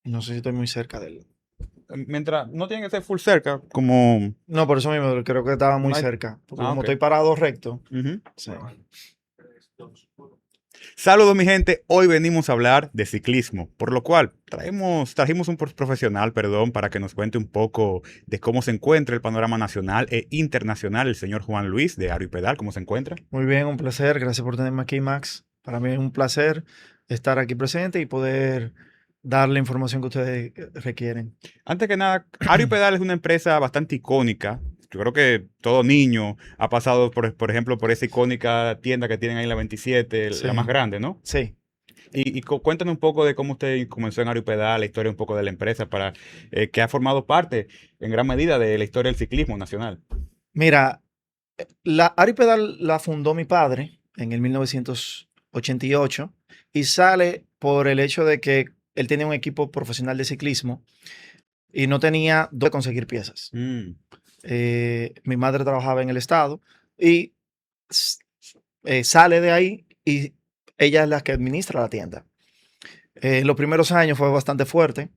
No sé si estoy muy cerca de él. Mientras no tiene que ser full cerca, como No, por eso mismo creo que estaba muy no hay... cerca. Porque Ah, como ok. estoy parado recto. Ujú. Sí. Saludos, mi gente. Hoy venimos a hablar de ciclismo, por lo cual trajimos un profesional, perdón, para que nos cuente un poco de cómo se encuentra el panorama nacional e internacional, el señor Juan Luis de Aro y Pedal, ¿cómo se encuentra? Muy bien, un placer. Gracias por tenerme aquí, Max. Para mí es un placer estar aquí presente y poder dar la información que ustedes requieren. Antes que nada, Aro y Pedal es una empresa bastante icónica. Yo creo que todo niño ha pasado, por ejemplo, por esa icónica tienda que tienen ahí en la 27, la más Sí, grande, ¿no? sí. Y cuéntanos un poco de cómo usted comenzó en Aro y Pedal, la historia un poco de la empresa, que ha formado parte en gran medida de la historia del ciclismo nacional. Mira, la Aripedal la fundó mi padre en el 1988 y sale por el hecho de que él tenía un equipo profesional de ciclismo y no tenía dónde conseguir piezas. Mm, Mi madre trabajaba en el estado y s- sale de ahí y ella es la que administra la tienda. Los primeros años fue bastante fuerte,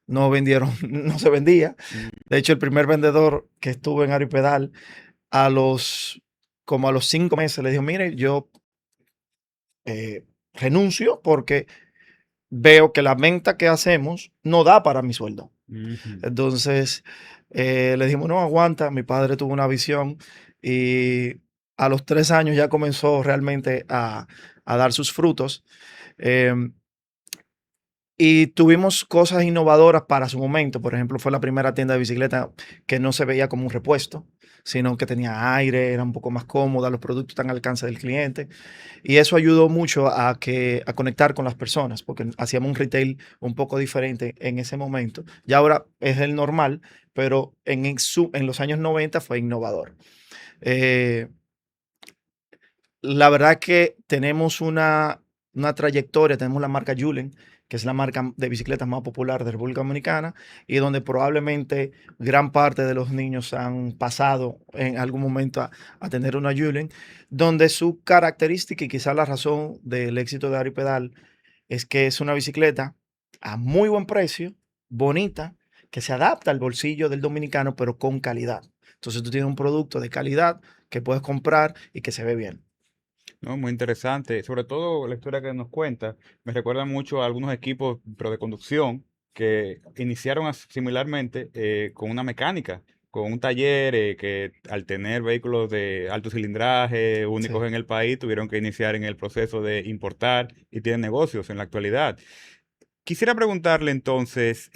no vendieron, no se vendía. mm. De hecho, el primer vendedor que estuvo en Aripedal a los, como a los 5 meses le dijo, mire, yo renuncio porque veo que la venta que hacemos no da para mi sueldo. Ujú. Entonces le dijimos, no, aguanta, mi padre tuvo una visión y a los 3 años ya comenzó realmente a dar sus frutos. Em, y tuvimos cosas innovadoras para su momento. Por ejemplo, fue la primera tienda de bicicleta que no se veía como un repuesto, sino que tenía aire, era un poco más cómoda, los productos están al alcance del cliente. Y eso ayudó mucho a conectar con las personas, porque hacíamos un retail un poco diferente en ese momento. Ya ahora es el normal, pero en los años 90 fue innovador. Eh, la verdad que tenemos una trayectoria, tenemos la marca Julen, que es la marca de bicicletas más popular de República Dominicana y donde probablemente gran parte de los niños han pasado en algún momento a tener una Julen, donde su característica y quizá la razón del éxito de Aripedal es que es una bicicleta a muy buen precio, bonita, que se adapta al bolsillo del dominicano, pero con calidad. Entonces tú tienes un producto de calidad que puedes comprar y que se ve bien. ¿No? Muy interesante. Sobre todo la historia que nos cuenta me recuerda mucho a algunos equipos pero de conducción que iniciaron similarmente con una mecánica, con un taller que al tener vehículos de alto cilindraje únicos Sí. en el país tuvieron que iniciar en el proceso de importar y tienen negocios en la actualidad. Quisiera preguntarle entonces,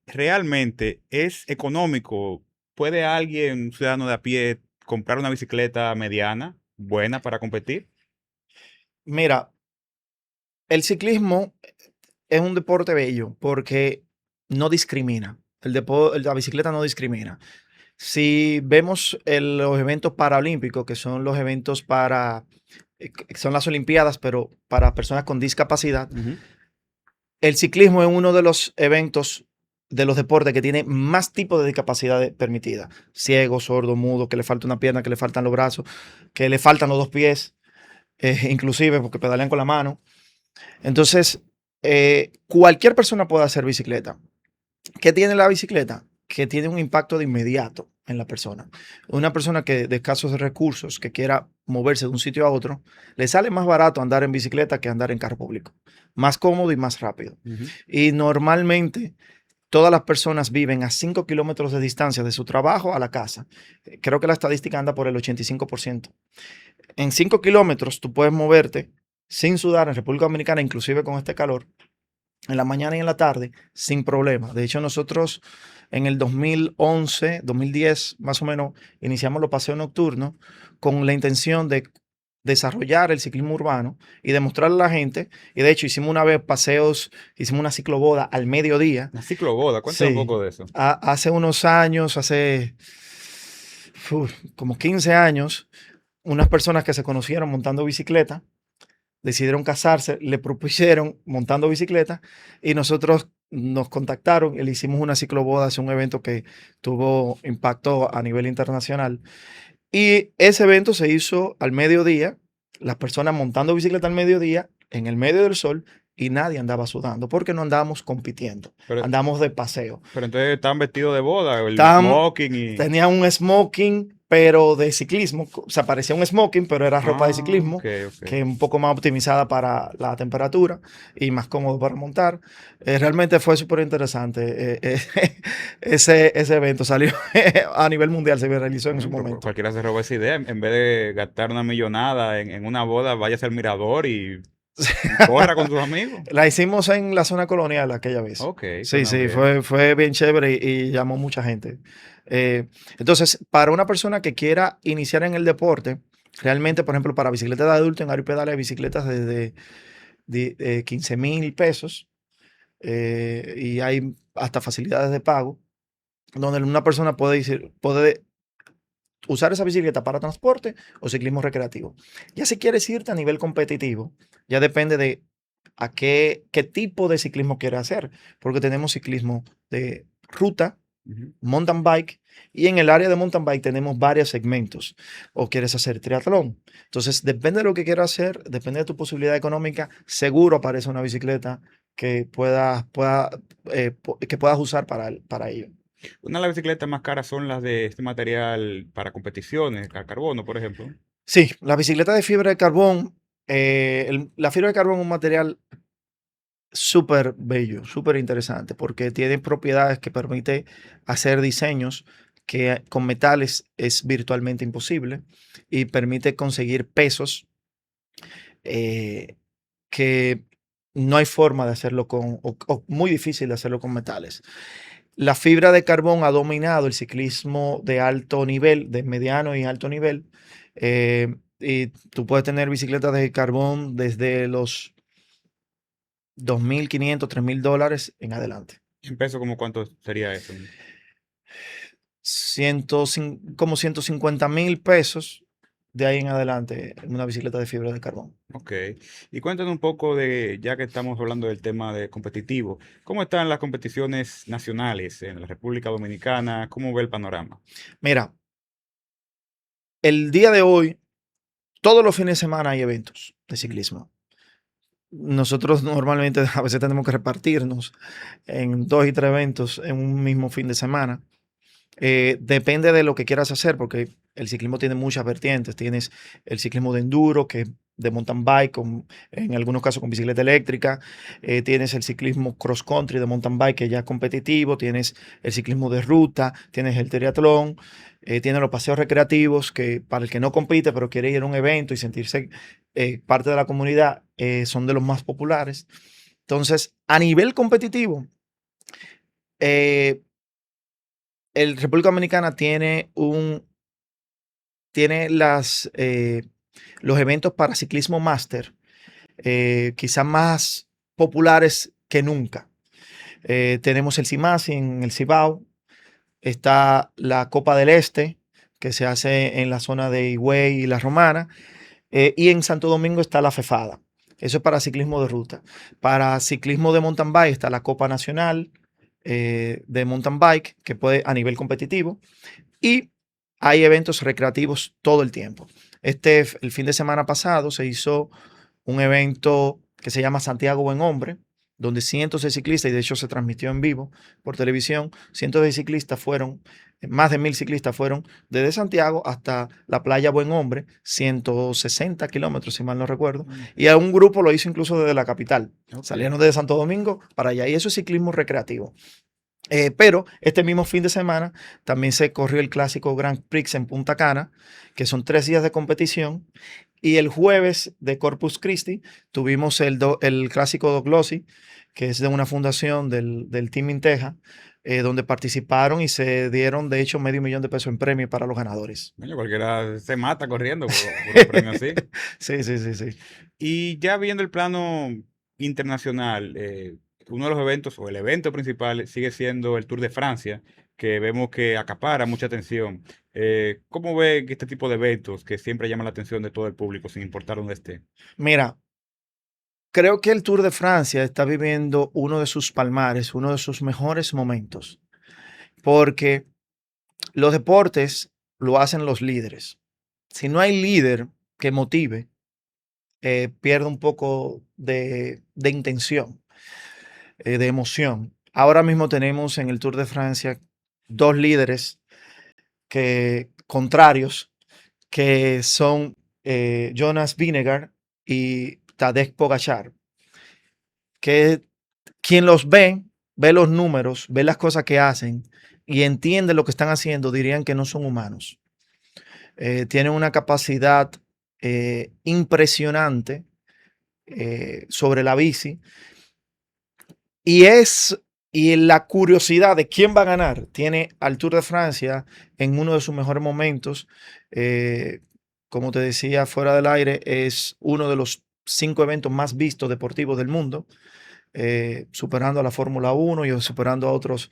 ¿realmente es económico? ¿Puede alguien, un ciudadano de a pie, comprar una bicicleta mediana, buena para competir? Mira, el ciclismo es un deporte bello porque no discrimina. La bicicleta no discrimina. Si vemos los eventos paralímpicos, que son los eventos que son las Olimpiadas, pero para personas con discapacidad, Ujú. el ciclismo es uno de los eventos de los deportes que tiene más tipos de discapacidad permitida. Ciego, sordo, mudo, que le falta una pierna, que le faltan los brazos, que le faltan los dos pies, inclusive porque pedalean con la mano. Entonces, cualquier persona puede hacer bicicleta. ¿Qué tiene la bicicleta? Que tiene un impacto de inmediato en la persona. Una persona que de escasos recursos, que quiera moverse de un sitio a otro, le sale más barato andar en bicicleta que andar en carro público. Más cómodo y más rápido. Ujú. Y normalmente todas las personas viven a 5 kilómetros de distancia de su trabajo a la casa. Creo que la estadística anda por el 85%. En 5 kilómetros tú puedes moverte sin sudar en República Dominicana, inclusive con este calor, en la mañana y en la tarde, sin problema. De hecho, nosotros en el 2011, 2010, más o menos, iniciamos los paseos nocturnos con la intención de desarrollar el ciclismo urbano y demostrarle a la gente. Y de hecho, hicimos una vez paseos, hicimos una cicloboda al mediodía. Una cicloboda, cuéntame un Sí, poco de eso. hace unos años, hace como 15 años, unas personas que se conocieron montando bicicleta decidieron casarse, le propusieron montando bicicleta y nosotros nos contactaron y le hicimos una cicloboda, es un evento que tuvo impacto a nivel internacional. Y ese evento se hizo al mediodía, las personas montando bicicleta al mediodía, en el medio del sol, y nadie andaba sudando porque no andábamos compitiendo, Pero, andamos de paseo. pero entonces están vestidos de boda, el Estaban, smoking y... Tenía un smoking, pero de ciclismo, o sea, parecía un smoking, pero era ropa de Ah, ok, ciclismo, ok. que es un poco más optimizada para la temperatura y más cómodo para montar. Realmente fue súper interesante. Ese evento salió a nivel mundial, se realizó en su Pero momento. cualquiera se roba esa idea. En vez de gastar una millonada en una boda, váyase al mirador y corra con sus amigos. La hicimos en la zona colonial aquella vez. Ok, Sí, suena sí, bien. fue bien chévere y llamó mucha gente. Eh, entonces, para una persona que quiera iniciar en el deporte, realmente, por ejemplo, para bicicletas de adulto en Aeropedales hay bicicletas desde 15,000 pesos y hay hasta facilidades de pago, donde una persona puede usar esa bicicleta para transporte o ciclismo recreativo. Ya si quieres irte a nivel competitivo, ya depende de a qué tipo de ciclismo quieres hacer, porque tenemos ciclismo de ruta, Ujú. mountain bike, y en el área de mountain bike tenemos varios segmentos. O quieres hacer triatlón. Entonces, depende de lo que quieras hacer, depende de tu posibilidad económica, seguro aparece una bicicleta que puedas usar para ello. Una de las bicicletas más caras son las de este material para competiciones, carbono, por ejemplo. Sí, la bicicleta de fibra de carbón, la fibra de carbón es un material súper bello, súper interesante, porque tiene propiedades que permite hacer diseños que con metales es virtualmente imposible y permite conseguir pesos eh, que no hay forma de hacerlo o muy difícil de hacerlo con metales. La fibra de carbón ha dominado el ciclismo de alto nivel, de mediano y alto nivel. Y tú puedes tener bicicletas de carbón desde los 2.500, $3.000 en adelante. En peso, ¿como cuánto sería eso? Como 150,000 pesos de ahí en adelante en una bicicleta de fibra de carbón. Ok. Y cuéntanos un poco de, ya que estamos hablando del tema de competitivo, ¿cómo están las competiciones nacionales en la República Dominicana? ¿Cómo ve el panorama? Mira, el día de hoy, todos los fines de semana hay eventos de ciclismo. Nosotros normalmente a veces tenemos que repartirnos en 2 y 3 eventos en un mismo fin de semana. Depende de lo que quieras hacer, porque el ciclismo tiene muchas vertientes. Tienes el ciclismo de enduro, que es de mountain bike, en algunos casos con bicicleta eléctrica. Tienes el ciclismo cross country de mountain bike, que ya es competitivo. Tienes el ciclismo de ruta, tienes el triatlón. Tienes los paseos recreativos, que para el que no compite, pero quiere ir a un evento y sentirse parte de la comunidad, son de los más populares. Entonces, a nivel competitivo, eh, el República Dominicana tiene los eventos para ciclismo máster, quizás más populares que nunca. Tenemos el CIMASI en el Cibao, está la Copa del Este, que se hace en la zona de Higüey y La Romana, y en Santo Domingo está la FEFADA. Eso es para ciclismo de ruta. Para ciclismo de mountain bike está la Copa Nacional de Mountain Bike, que puede a nivel competitivo. Y hay eventos recreativos todo el tiempo. El fin de semana pasado se hizo un evento que se llama Santiago Buen Hombre, donde cientos de ciclistas, y de hecho se transmitió en vivo por televisión, cientos de ciclistas fueron, más de 1.000 ciclistas fueron desde Santiago hasta la playa Buen Hombre, 160 kilómetros, si mal no recuerdo, Mm. y a un grupo lo hizo incluso desde la capital. Ok. Salieron desde Santo Domingo para allá, y eso es ciclismo recreativo. Pero este mismo fin de semana también se corrió el clásico Grand Prix en Punta Cana, que son 3 días de competición. Y el jueves de Corpus Christi tuvimos el clásico Doglossi, que es de una fundación del Team Inteja, donde participaron y se dieron, de hecho, $500,000 en premio para los ganadores. Coño, cualquiera se mata corriendo por un premio así. Sí, sí, sí, sí. Y ya viendo el plano internacional, uno de los eventos o el evento principal sigue siendo el Tour de Francia, que vemos que acapara mucha atención. ¿Cómo ve que este tipo de eventos que siempre llaman la atención de todo el público, sin importar dónde esté? Mira, creo que el Tour de Francia está viviendo uno de sus palmares, uno de sus mejores momentos, porque los deportes lo hacen los líderes. Si no hay líder que motive, pierde un poco de intención, de emoción. Ahora mismo tenemos en el Tour de Francia dos líderes contrarios, que son Jonas Vingegaard y Tadej Pogačar, que quien los ve los números, ve las cosas que hacen y entiende lo que están haciendo, dirían que no son humanos. Tienen una capacidad impresionante sobre la bici y y la curiosidad de quién va a ganar tiene al Tour de Francia en uno de sus mejores momentos. Eh, como te decía fuera del aire, es uno de los 5 eventos más vistos deportivos del mundo, superando a la Fórmula 1 y superando a otros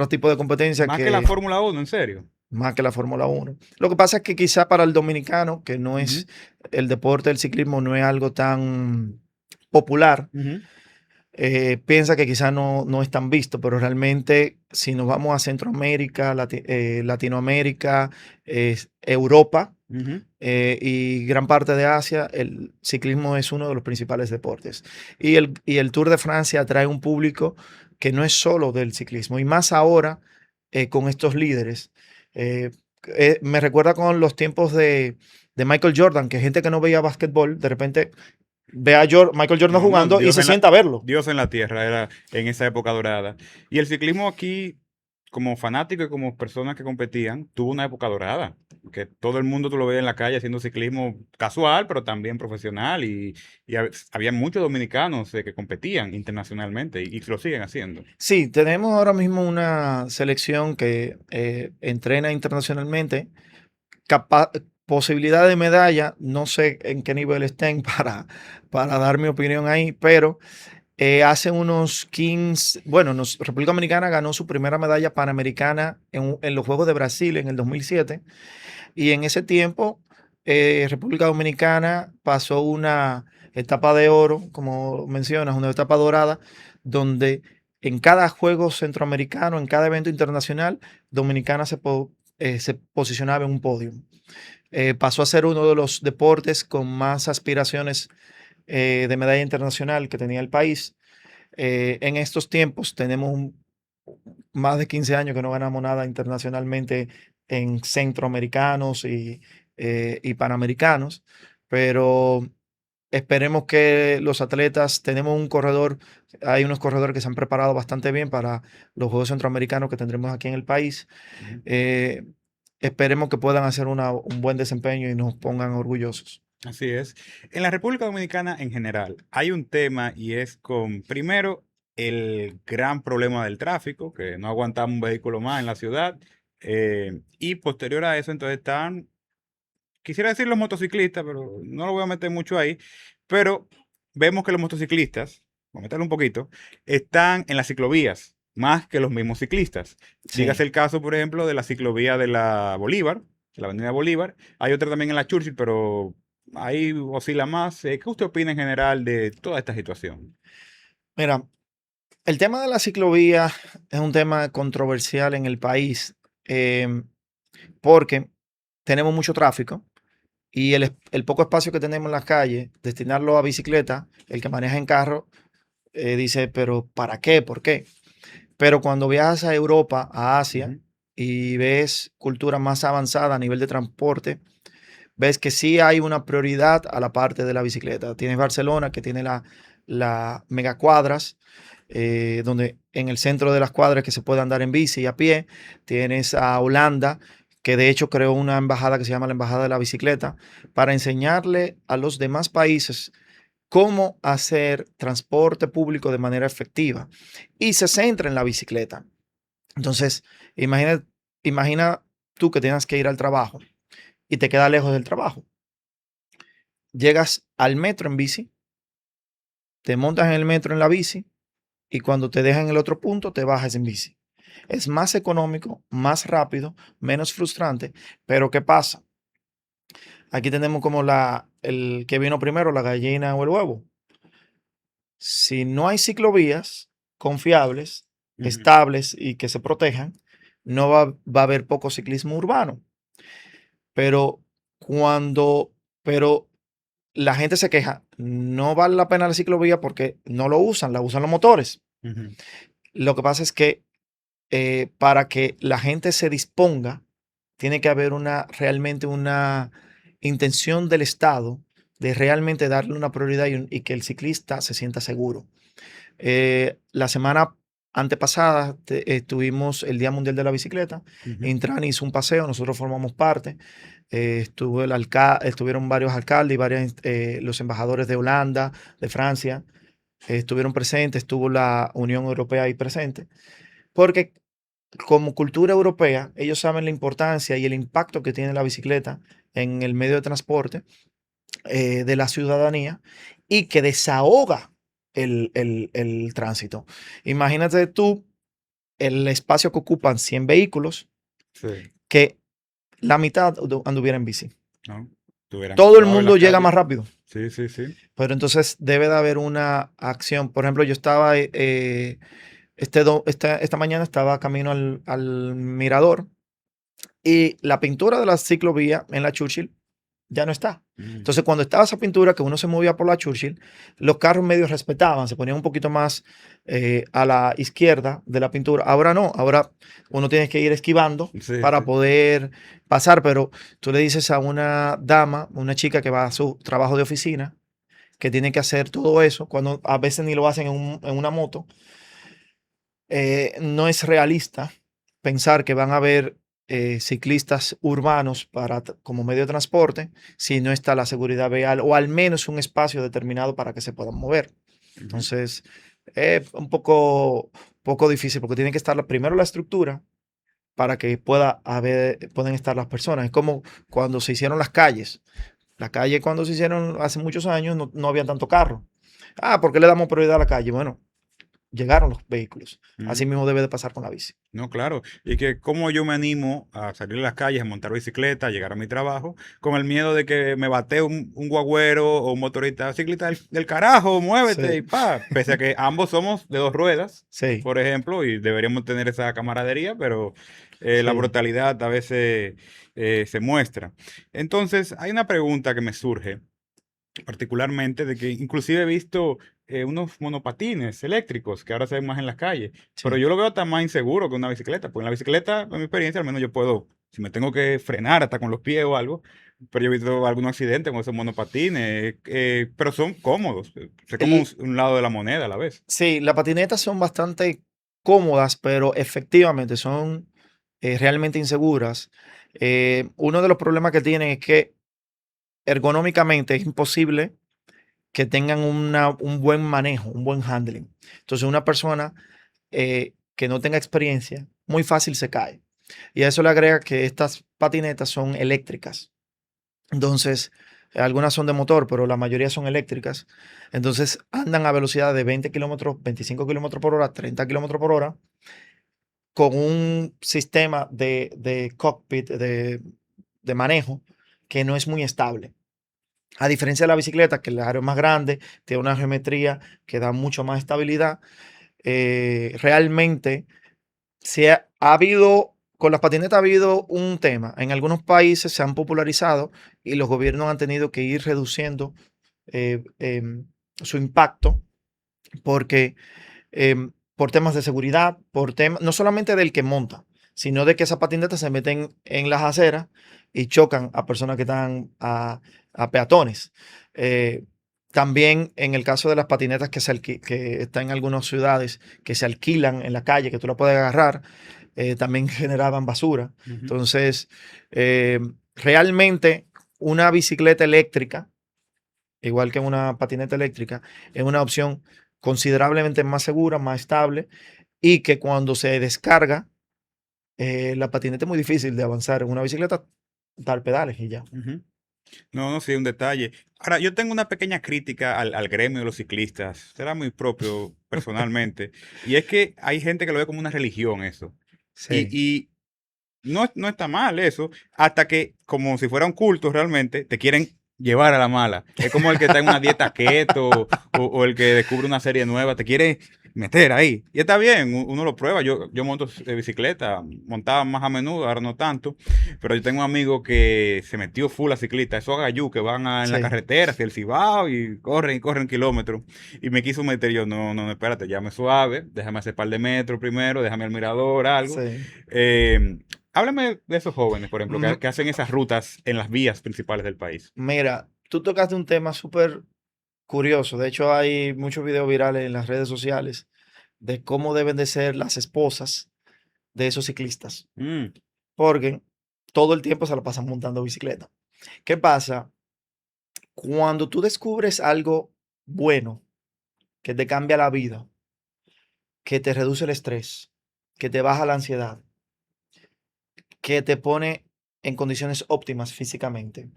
tipos de competencias Más que la que Fórmula 1, en serio. más que la Fórmula 1. Lo que pasa es que quizá para el dominicano, que no Ujú, es el deporte del ciclismo, no es algo tan popular, ujú, piensa que quizá no es tan visto, pero realmente si nos vamos a Centroamérica, Latinoamérica, Europa ujú. y gran parte de Asia, el ciclismo es uno de los principales deportes. Y el Tour de Francia atrae un público que no es solo del ciclismo, y más ahora con estos líderes. Eh, Me recuerda con los tiempos de Michael Jordan, que gente que no veía básquetbol, de repente ve a Michael Jordan No, no, jugando y se sienta a verlo. Dios en la tierra era en esa época dorada. Y el ciclismo aquí, como fanático y como personas que competían, tuvo una época dorada. Que todo el mundo tú lo veías en la calle haciendo ciclismo casual, pero también profesional. Había muchos dominicanos que competían internacionalmente y lo siguen haciendo. Sí, tenemos ahora mismo una selección que entrena internacionalmente. Capa- Posibilidad de medalla, no sé en qué nivel estén para dar mi opinión ahí, pero hace unos 15, bueno, República Dominicana ganó su primera medalla panamericana en los Juegos de Brasil en el 2007, y en ese tiempo República Dominicana pasó una etapa de oro, como mencionas, una etapa dorada, donde en cada juego centroamericano, en cada evento internacional, Dominicana se posicionaba en un podio. Pasó a ser uno de los deportes con más aspiraciones de medalla internacional que tenía el país. En estos tiempos tenemos más de 15 años que no ganamos nada internacionalmente en centroamericanos y panamericanos, pero esperemos que los atletas, tenemos un corredor, hay unos corredores que se han preparado bastante bien para los Juegos Centroamericanos que tendremos aquí en el país. Ujú. Eh, Esperemos que puedan hacer un buen desempeño y nos pongan orgullosos. Así es. En la República Dominicana en general hay un tema y es con, primero, el gran problema del tráfico, que no aguantamos un vehículo más en la ciudad. Y posterior a eso, entonces están, quisiera decir los motociclistas, pero no lo voy a meter mucho ahí, pero vemos que los motociclistas, voy a meterlo un poquito, están en las ciclovías más que los mismos ciclistas. Dígase Sí. el caso, por ejemplo, de la ciclovía de la Bolívar, de la Avenida Bolívar. Hay otra también en la Churchill, pero ahí oscila más. ¿Qué usted opina en general de toda esta situación? Mira, el tema de la ciclovía es un tema controversial en el país, porque tenemos mucho tráfico y el poco espacio que tenemos en las calles, destinarlo a bicicleta, el que maneja en carro dice, pero ¿para qué? ¿Por qué? Pero cuando viajas a Europa, a Asia, Ujú, y ves cultura más avanzada a nivel de transporte, ves que sí hay una prioridad a la parte de la bicicleta. Tienes Barcelona, que tiene la megacuadras, donde en el centro de las cuadras que se puede andar en bici y a pie. Tienes a Holanda, que de hecho creó una embajada que se llama la Embajada de la Bicicleta, para enseñarle a los demás países cómo hacer transporte público de manera efectiva. Y se centra en la bicicleta. Entonces, imagina, imagina tú que tengas que ir al trabajo y te queda lejos del trabajo. Llegas al metro en bici, te montas en el metro en la bici y cuando te dejan en el otro punto te bajas en bici. Es más económico, más rápido, menos frustrante, pero ¿qué pasa? Aquí tenemos como el que vino primero, la gallina o el huevo. Si no hay ciclovías confiables, ujú. estables y que se protejan, no va a haber poco ciclismo urbano. Pero cuando, pero la gente se queja, no vale la pena la ciclovía porque no lo usan, la usan los motores. Ujú. Lo que pasa es que para que la gente se disponga, tiene que haber realmente una intención del Estado de realmente darle una prioridad y que el ciclista se sienta seguro. La semana antepasada tuvimos el Día Mundial de la Bicicleta. Ujú. Intran hizo un paseo, nosotros formamos parte. Estuvieron varios alcaldes y los embajadores de Holanda, de Francia, estuvieron presentes, estuvo la Unión Europea ahí presente, porque como cultura europea, ellos saben la importancia y el impacto que tiene la bicicleta en el medio de transporte de la ciudadanía y que desahoga el tránsito. Imagínate tú el espacio que ocupan 100 vehículos, Sí, que la mitad anduviera en bici. ¿no? Estuvieran Todo el suaves las mundo llega calles. más rápido, Sí, sí, sí. pero entonces debe de haber una acción. Por ejemplo, yo estaba, esta mañana estaba camino al mirador y la pintura de la ciclovía en la Churchill ya no está. Mm. Entonces, cuando estaba esa pintura, que uno se movía por la Churchill, los carros medio respetaban, se ponían un poquito más a la izquierda de la pintura. Ahora no, ahora uno tiene que ir esquivando Sí, para sí. poder pasar, pero tú le dices a una dama, una chica que va a su trabajo de oficina, que tiene que hacer todo eso, cuando a veces ni lo hacen en una moto, no es realista pensar que van a haber ciclistas urbanos como medio de transporte si no está la seguridad vial o al menos un espacio determinado para que se puedan mover. Ujú. Entonces, es un poco difícil porque tiene que estar primero la estructura para que puedan estar las personas. Es como cuando se hicieron las calles. Las calles cuando se hicieron hace muchos años no había tanto carro. Ah, ¿por qué le damos prioridad a la calle? Bueno, llegaron los vehículos. Así Mm. mismo debe de pasar con la bici. No, claro. Y que cómo yo me animo a salir a las calles, a montar bicicleta, a llegar a mi trabajo, con el miedo de que me batee un guagüero o un motorista ciclista del carajo, muévete Sí, y pa. Pese a que ambos somos de dos ruedas, sí, por ejemplo, y deberíamos tener esa camaradería, pero la sí. brutalidad a veces se muestra. Entonces, hay una pregunta que me surge particularmente de que inclusive he visto unos monopatines eléctricos que ahora se ven más en las calles, pero Sí. yo lo veo hasta más inseguro que una bicicleta, porque en la bicicleta, en mi experiencia, al menos yo puedo, si me tengo que frenar hasta con los pies o algo, pero yo he visto algunos accidentes con esos monopatines, pero son cómodos, es como El- un lado de la moneda a la vez. sí, las patinetas son bastante cómodas, pero efectivamente son realmente inseguras. Uno de los problemas que tienen es que ergonómicamente es imposible que tengan un buen manejo, un buen handling. Entonces, una persona que no tenga experiencia, muy fácil se cae. Y a eso le agrega que estas patinetas son eléctricas. Entonces, algunas son de motor, pero la mayoría son eléctricas. Entonces, andan a velocidad de 20 kilómetros, 25 kilómetros por hora, 30 kilómetros por hora, con un sistema de cockpit, de manejo, que no es muy estable. A diferencia de la bicicleta, que el aro es más grande, tiene una geometría que da mucho más estabilidad, realmente ha habido, con las patinetas ha habido un tema. En algunos países se han popularizado y los gobiernos han tenido que ir reduciendo su impacto porque por temas de seguridad, no solamente del que monta, sino de que esas patinetas se meten en las aceras y chocan a personas que están a peatones. Eh, También en el caso de las patinetas que están en algunas ciudades que se alquilan en la calle, que tú la puedes agarrar, también generaban basura. Ujú. Entonces, eh, realmente una bicicleta eléctrica, igual que una patineta eléctrica, es una opción considerablemente más segura, más estable y que cuando se descarga, la patineta es muy difícil de avanzar. En una bicicleta, dar pedales y ya. Ujú. No, no, sí, un detalle. Ahora, yo tengo una pequeña crítica al gremio de los ciclistas, será muy propio personalmente, y es que hay gente que lo ve como una religión eso. Sí, Y no, no está mal eso, hasta que, como si fuera un culto realmente, te quieren llevar a la mala. Es como el que está en una dieta keto o el que descubre una serie nueva, te quiere meter ahí. Y está bien, uno lo prueba. Yo monto bicicleta, montaba más a menudo, ahora no tanto. Pero yo tengo un amigo que se metió full a ciclista, esos gallú que van en la Sí, carretera hacia el Cibao y corren kilómetros. Y me quiso meter yo, no, espérate, llame suave, déjame hacer par de metros primero, déjame al mirador, algo. sí. Eh, Háblame de esos jóvenes, por ejemplo, Mm, que hacen esas rutas en las vías principales del país. Mira, tú tocaste un tema súper curioso. De hecho, hay muchos videos virales en las redes sociales de cómo deben de ser las esposas de esos ciclistas, Mm, porque todo el tiempo se la pasan montando bicicleta. ¿Qué pasa? Cuando tú descubres algo bueno que te cambia la vida, que te reduce el estrés, que te baja la ansiedad, que te pone en condiciones óptimas físicamente,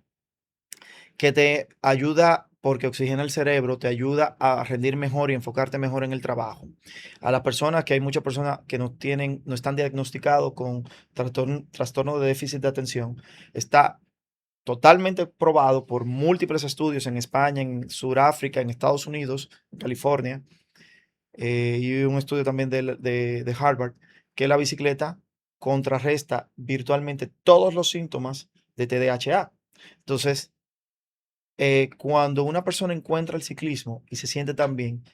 que te ayuda porque oxigena el cerebro, te ayuda a rendir mejor y enfocarte mejor en el trabajo. A las personas, que hay muchas personas que no están diagnosticados con trastorno de déficit de atención, está totalmente probado por múltiples estudios en España, en Sudáfrica, en Estados Unidos, en California, y un estudio también de Harvard, que la bicicleta contrarresta virtualmente todos los síntomas de TDAH. Entonces, cuando una persona encuentra el ciclismo y se siente tan bien,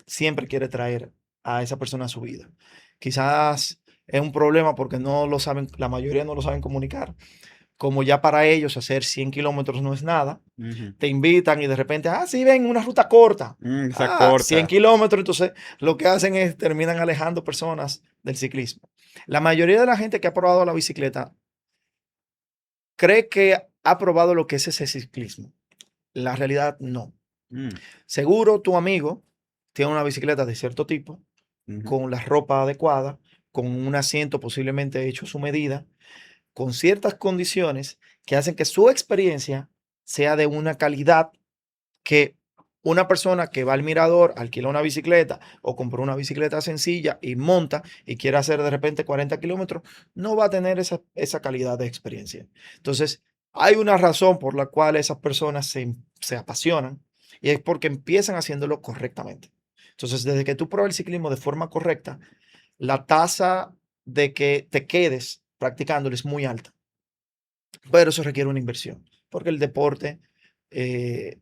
siempre quiere traer a esa persona a su vida. Quizás es un problema porque no lo saben, la mayoría no lo saben comunicar. Como ya para ellos hacer 100 kilómetros no es nada, ujú. te invitan y de repente, sí, ven, una ruta corta. Esa 100 corta. kilómetros, entonces lo que hacen es terminan alejando personas del ciclismo. La mayoría de la gente que ha probado la bicicleta cree que ha probado lo que es ese ciclismo. La realidad no. Mm, Seguro tu amigo tiene una bicicleta de cierto tipo, ujú. con la ropa adecuada, con un asiento posiblemente hecho a su medida, con ciertas condiciones que hacen que su experiencia sea de una calidad que una persona que va al mirador, alquila una bicicleta o compra una bicicleta sencilla y monta y quiere hacer de repente 40 kilómetros, no va a tener esa calidad de experiencia. Entonces, hay una razón por la cual esas personas se apasionan y es porque empiezan haciéndolo correctamente. Entonces, desde que tú pruebas el ciclismo de forma correcta, la tasa de que te quedes practicándolo es muy alta, pero eso requiere una inversión, porque el deporte eh,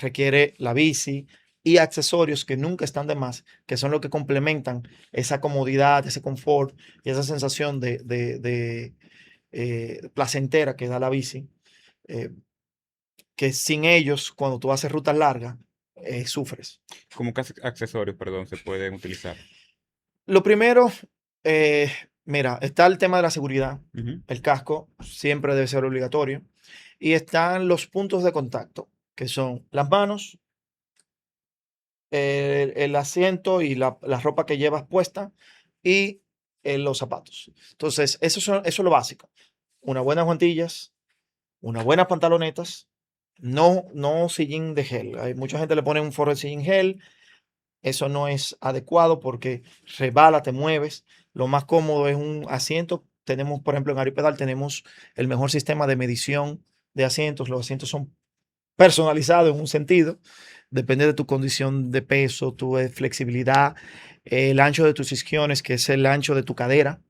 requiere la bici y accesorios que nunca están de más, que son los que complementan esa comodidad, ese confort y esa sensación de placentera que da la bici, eh, que sin ellos, cuando tú haces rutas largas, sufres. ¿Cómo que accesorios, perdón, se pueden utilizar? Lo primero, eh, mira, está el tema de la seguridad. Ujú. El casco siempre debe ser obligatorio. Y están los puntos de contacto, que son las manos, el asiento y la ropa que llevas puesta y los zapatos. Entonces, eso es lo básico. Unas buenas guantillas, unas buenas pantalonetas, no sillín de gel. Hay mucha gente le pone un forro de sillín gel. Eso no es adecuado porque rebala, te mueves. Lo más cómodo es un asiento. Tenemos, por ejemplo, en Aripedal tenemos el mejor sistema de medición de asientos. Los asientos son personalizados en un sentido. Depende de tu condición de peso, tu flexibilidad, el ancho de tus isquiones, que es el ancho de tu cadera.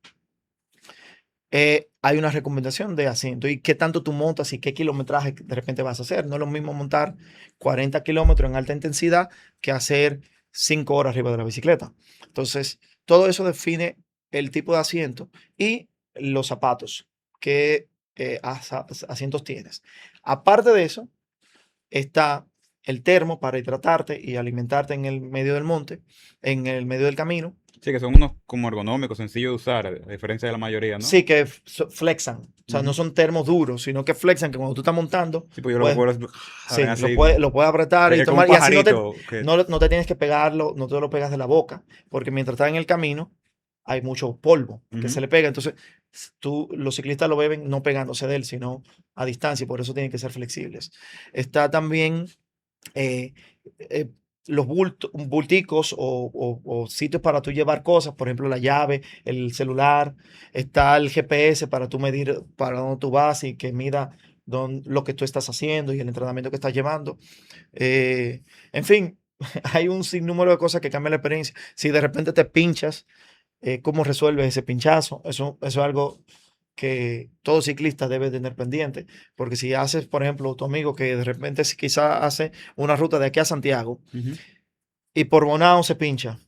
Hay una recomendación de asiento y qué tanto tú montas y qué kilometraje de repente vas a hacer. No es lo mismo montar 40 kilómetros en alta intensidad que hacer 5 horas arriba de la bicicleta. Entonces, todo eso define el tipo de asiento y los zapatos, qué asientos tienes. Aparte de eso, está el termo para hidratarte y alimentarte en el medio del monte, en el medio del camino. Sí, que son unos como ergonómicos, sencillos de usar, a diferencia de la mayoría, ¿no? Sí, que flexan. O sea, no Ujú. son termos duros, sino que flexan, que cuando tú estás montando, Sí, pues yo lo pues puedo sí, así, lo puedes apretar y es como un tomar. Y así pajarito que... no te tienes que pegarlo, no te lo pegas de la boca, porque mientras estás en el camino hay mucho polvo que se Ujú. le pega. Entonces, los ciclistas lo beben no pegándose de él, sino a distancia, y por eso tienen que ser flexibles. Está también eh, eh, los bulticos o sitios para tú llevar cosas, por ejemplo, la llave, el celular, está el GPS para tú medir para dónde tú vas y que mida lo que tú estás haciendo y el entrenamiento que estás llevando. En fin, hay un sinnúmero de cosas que cambian la experiencia. Si de repente te pinchas, ¿cómo resuelves ese pinchazo? Eso es algo que todo ciclista debe tener pendiente, porque si haces, por ejemplo, tu amigo que de repente si quizá hace una ruta de aquí a Santiago Ujú. y por Bonao se pincha,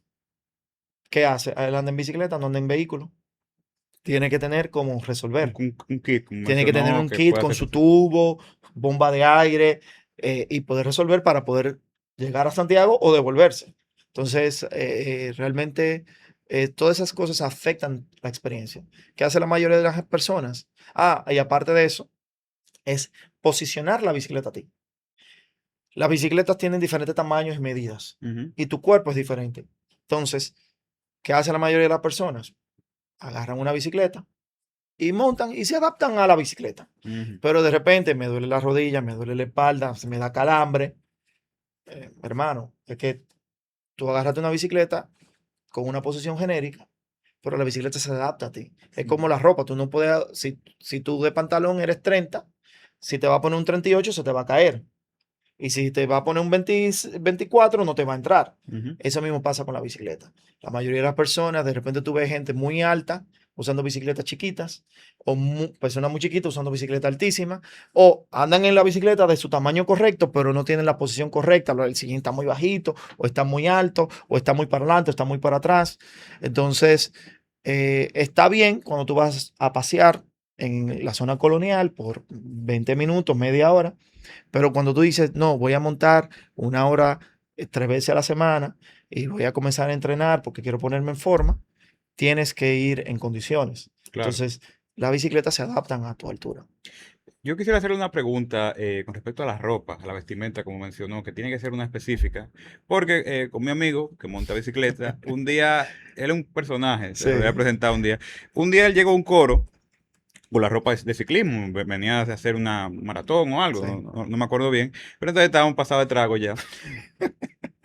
¿qué hace? Él anda en bicicleta, no anda en vehículo. Tiene que tener cómo resolver. Un kit, como Tiene que tener mencionó, un que kit puede con hacer su eso. tubo, bomba de aire y poder resolver para poder llegar a Santiago o devolverse. Entonces, realmente todas esas cosas afectan la experiencia. ¿Qué hace la mayoría de las personas? Ah, y aparte de eso, es posicionar la bicicleta a ti. Las bicicletas tienen diferentes tamaños y medidas Ujú, y tu cuerpo es diferente. Entonces, ¿qué hace la mayoría de las personas? Agarran una bicicleta y montan y se adaptan a la bicicleta. ujú. Pero de repente me duele la rodilla, me duele la espalda, se me da calambre. Hermano, es que tú agarraste una bicicleta con una posición genérica, pero la bicicleta se adapta a ti. Es Sí, como la ropa, tú no puedes, si tú de pantalón eres 30, si te va a poner un 38 se te va a caer. Y si te va a poner un 20 24, no te va a entrar. ujú. Eso mismo pasa con la bicicleta. La mayoría de las personas, de repente tú ves gente muy alta usando bicicletas chiquitas, o personas muy chiquitas usando bicicleta altísima, o andan en la bicicleta de su tamaño correcto, pero no tienen la posición correcta. El sillín está muy bajito, o está muy alto, o está muy para adelante, o está muy para atrás. Entonces, está bien cuando tú vas a pasear en la zona colonial por 20 minutos, media hora, pero cuando tú dices, no, voy a montar una hora 3 veces a la semana y voy a comenzar a entrenar porque quiero ponerme en forma, tienes que ir en condiciones. Claro. Entonces, las bicicletas se adaptan a tu altura. Yo quisiera hacerle una pregunta con respecto a la ropa, a la vestimenta, como mencionó, que tiene que ser una específica, porque con mi amigo que monta bicicleta, un día, él es un personaje, se lo voy a Sí, presentar un día él llegó a un coro con la ropa de ciclismo, venía a hacer una maratón o algo, sí. no me acuerdo bien, pero entonces estábamos pasados de trago ya.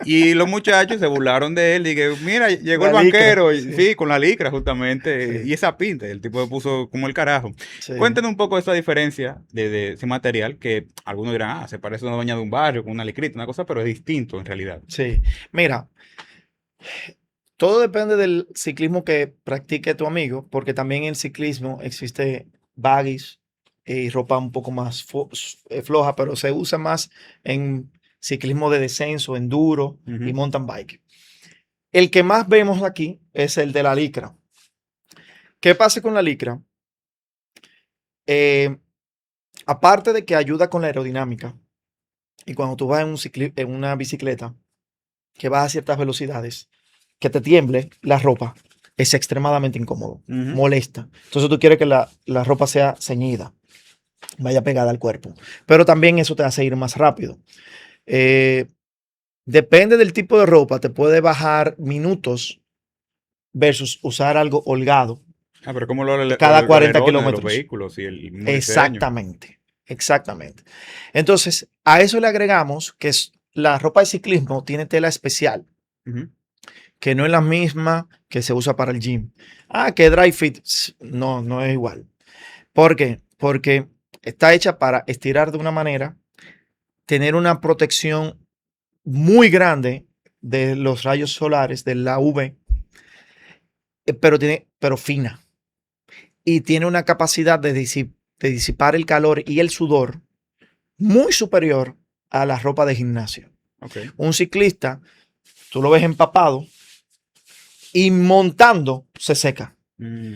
Y los muchachos se burlaron de él y que, mira, llegó el La licra, banquero, y, sí, sí, con la licra justamente, y sí, esa pinta, el tipo se puso como el carajo. sí, Cuéntenos un poco de esa diferencia de ese material que algunos dirán, ah, se parece a una doña de un barrio con una licrita, una cosa, pero es distinto en realidad. sí. Mira, todo depende del ciclismo que practique tu amigo, porque también en el ciclismo existe baggies y ropa un poco más floja, pero se usa más en ciclismo de descenso, enduro y Ujú. mountain bike. El que más vemos aquí es el de la licra. ¿Qué pasa con la licra? Eh, Aparte de que ayuda con la aerodinámica, y cuando tú vas en una bicicleta que vas a ciertas velocidades, que te tiemble la ropa, es extremadamente incómodo, Ujú. molesta. Entonces tú quieres que la ropa sea ceñida, vaya pegada al cuerpo. Pero también eso te hace ir más rápido. Eh, Depende del tipo de ropa, te puede bajar minutos versus usar algo holgado Ah, pero como cada los 40 alerones de los kilómetros. vehículos y el mismo diseño. Exactamente, exactamente. Entonces, a eso le agregamos que la ropa de ciclismo tiene tela especial, Ujú. que no es la misma que se usa para el gym. Ah, que dry fit, no, no es igual. ¿Por qué? Porque está hecha para estirar de una manera, tener una protección muy grande de los rayos solares, de la UV, pero fina. Y tiene una capacidad de disipar el calor y el sudor muy superior a la ropa de gimnasio. Ok. Un ciclista, tú lo ves empapado y montando se seca. Mm,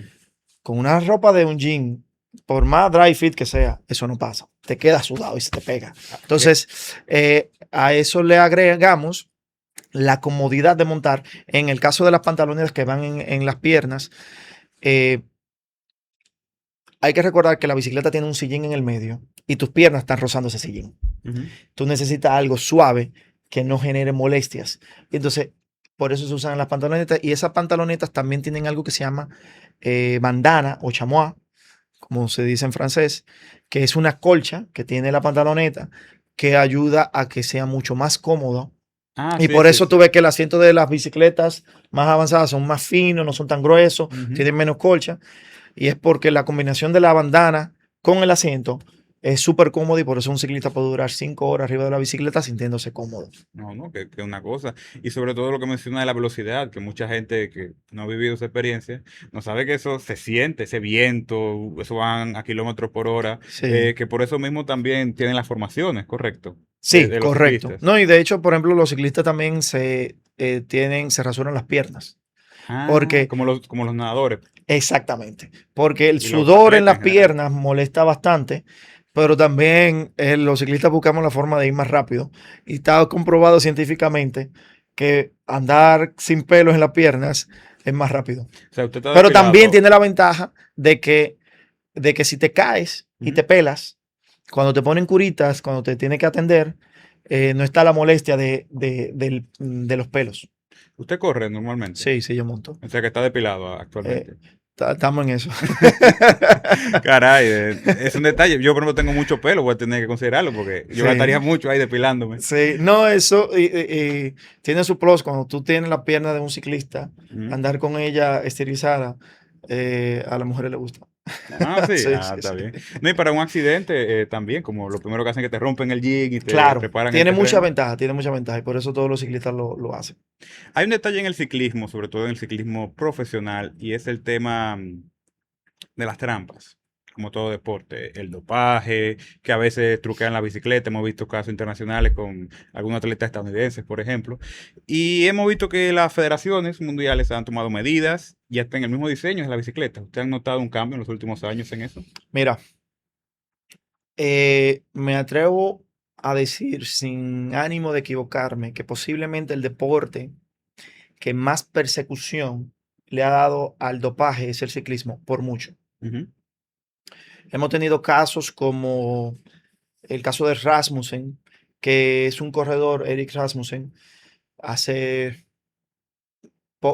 Con una ropa de un jean, por más dry fit que sea, eso no pasa. Te queda sudado y se te pega. ah, Entonces, a eso le agregamos la comodidad de montar. En el caso de las pantalones que van en las piernas, eh, hay que recordar que la bicicleta tiene un sillín en el medio y tus piernas están rozando ese sillín. ujú. Tú necesitas algo suave que no genere molestias. Y entonces, por eso se usan las pantalonetas. Y esas pantalonetas también tienen algo que se llama bandana o chamois, como se dice en francés, que es una colcha que tiene la pantaloneta que ayuda a que sea mucho más cómodo. Ah, Y sí, por sí, eso tú sí. ves que el asiento de las bicicletas más avanzadas son más finos, no son tan gruesos, Ujú. tienen menos colcha. Y es porque la combinación de la bandana con el asiento es súper cómodo y por eso un ciclista puede durar 5 horas arriba de la bicicleta sintiéndose cómodo. No, no, que una cosa. Y sobre todo lo que menciona de la velocidad, que mucha gente que no ha vivido esa experiencia, no sabe que eso se siente, ese viento, eso van a kilómetros por hora, Sí, que por eso mismo también tienen las formaciones, correcto, sí, de los correcto. ciclistas. No, y de hecho, por ejemplo, los ciclistas también se rasuran las piernas. Ah, Porque, como los nadadores exactamente, porque el y los sudor en atletas las en general. piernas molesta bastante, pero también los ciclistas buscamos la forma de ir más rápido. Y está comprobado científicamente que andar sin pelos en las piernas es más rápido. O sea, usted está Pero también depilado. tiene la ventaja de que si te caes y Ujú. te pelas, cuando te ponen curitas, cuando te tiene que atender, no está la molestia de los pelos. Usted corre normalmente. Sí, sí, yo monto. O sea, que está depilado Eh, actualmente. Estamos en eso. Caray, es un detalle. Yo, por ejemplo, tengo mucho pelo, voy a tener que considerarlo porque yo gastaría Sí, mucho ahí depilándome. sí. No, eso tiene su plus. Cuando tú tienes la pierna de un ciclista, Ujú. andar con ella esterilizada, a las mujeres les gusta. Ah, sí, Sí, ah, sí, está sí. bien. No, y para un accidente también, como lo primero que hacen es que te rompen el jean y te Claro, preparan el terreno. tiene mucha ventaja y por eso todos los ciclistas lo hacen. Hay un detalle en el ciclismo, sobre todo en el ciclismo profesional, y es el tema de las trampas, como todo deporte, el dopaje, que a veces truquean la bicicleta, hemos visto casos internacionales con algunos atletas estadounidenses, por ejemplo, y hemos visto que las federaciones mundiales han tomado medidas y hasta en el mismo diseño de la bicicleta. ¿Usted ha notado un cambio en los últimos años en eso? Mira, me atrevo a decir sin ánimo de equivocarme que posiblemente el deporte que más persecución le ha dado al dopaje es el ciclismo, por mucho. Ujú, Hemos tenido casos como el caso de Rasmussen, que es un corredor, Eric Rasmussen, hace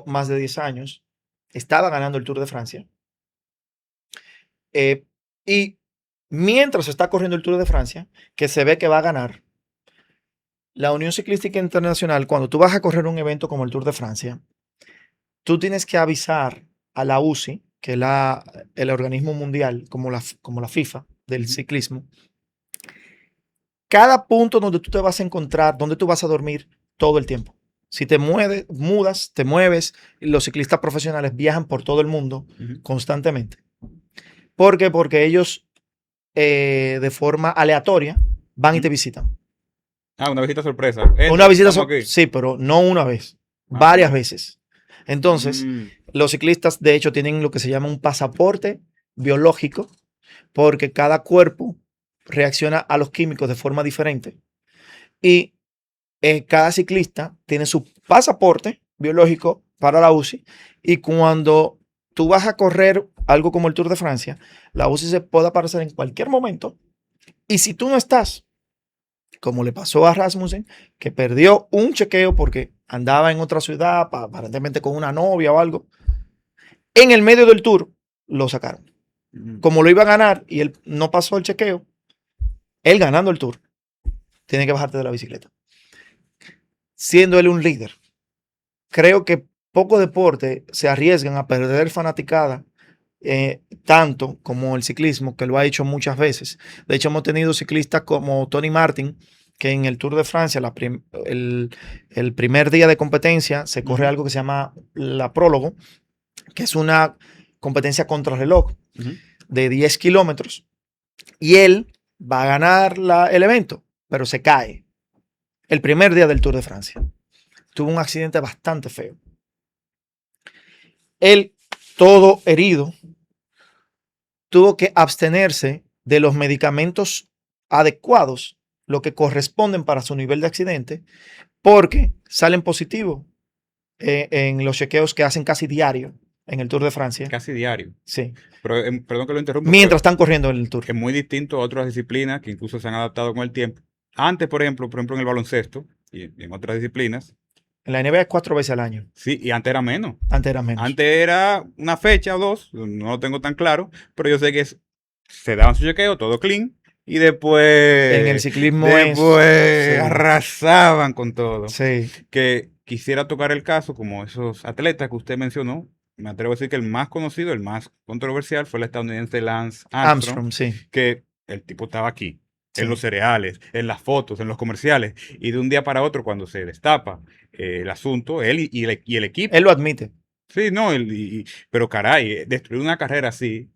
más de 10 años, estaba ganando el Tour de Francia. eh, y mientras está corriendo el Tour de Francia, que se ve que va a ganar, la Unión Ciclística Internacional, cuando tú vas a correr un evento como el Tour de Francia, tú tienes que avisar a la UCI, que es el organismo mundial, como la FIFA del ujú. ciclismo, cada punto donde tú te vas a encontrar, donde tú vas a dormir todo el tiempo. Si te mudas, te mueves, los ciclistas profesionales viajan por todo el mundo Ujú. constantemente. ¿Por qué? Porque ellos de forma aleatoria van y te Ujú. visitan. Ah, una visita sorpresa. Una Entra, visita, estamos aquí. sí, pero no una vez, varias Ah, veces. Entonces, mm, los ciclistas de hecho tienen lo que se llama un pasaporte biológico porque cada cuerpo reacciona a los químicos de forma diferente. Y cada ciclista tiene su pasaporte biológico para la UCI y cuando tú vas a correr algo como el Tour de Francia, la UCI se puede aparecer en cualquier momento y si tú no estás, como le pasó a Rasmussen, que perdió un chequeo porque andaba en otra ciudad, aparentemente con una novia o algo, en el medio del Tour lo sacaron. mm. Como lo iba a ganar y él no pasó el chequeo, él ganando el Tour, tiene que bajarte de la bicicleta, siendo él un líder. Creo que pocos deportes se arriesgan a perder fanaticada tanto como el ciclismo, que lo ha hecho muchas veces. De hecho, hemos tenido ciclistas como Tony Martin, que en el Tour de Francia, el primer día de competencia, se corre Ujú, algo que se llama la prólogo, que es una competencia contrarreloj ujú. de 10 kilómetros, y él va a ganar el evento, pero se cae el primer día del Tour de Francia. Tuvo un accidente bastante feo. Él, todo herido, tuvo que abstenerse de los medicamentos adecuados, lo que corresponden para su nivel de accidente, porque salen positivos en los chequeos que hacen casi diario en el Tour de Francia. Casi diario. Sí. Pero, perdón que lo interrumpa, Mientras pero están corriendo en el Tour. es muy distinto a otras disciplinas que incluso se han adaptado con el tiempo. Antes, por ejemplo, en el baloncesto y en otras disciplinas, En la NBA es 4 veces al año. sí, y antes era menos. Antes era menos. Antes era una fecha o dos, no lo tengo tan claro, pero yo sé que se daban su chequeo, todo clean, y En el después, ciclismo es. después Sí. arrasaban con todo. Sí. Que quisiera tocar el caso, como esos atletas que usted mencionó, me atrevo a decir que el más conocido, el más controversial, fue el estadounidense Lance Armstrong, Armstrong, sí. que el tipo estaba aquí, en los Sí. cereales, en las fotos, en los comerciales, y de un día para otro, cuando se destapa el asunto, él y el Él equipo. lo admite. Sí, no, pero caray, destruir una carrera así,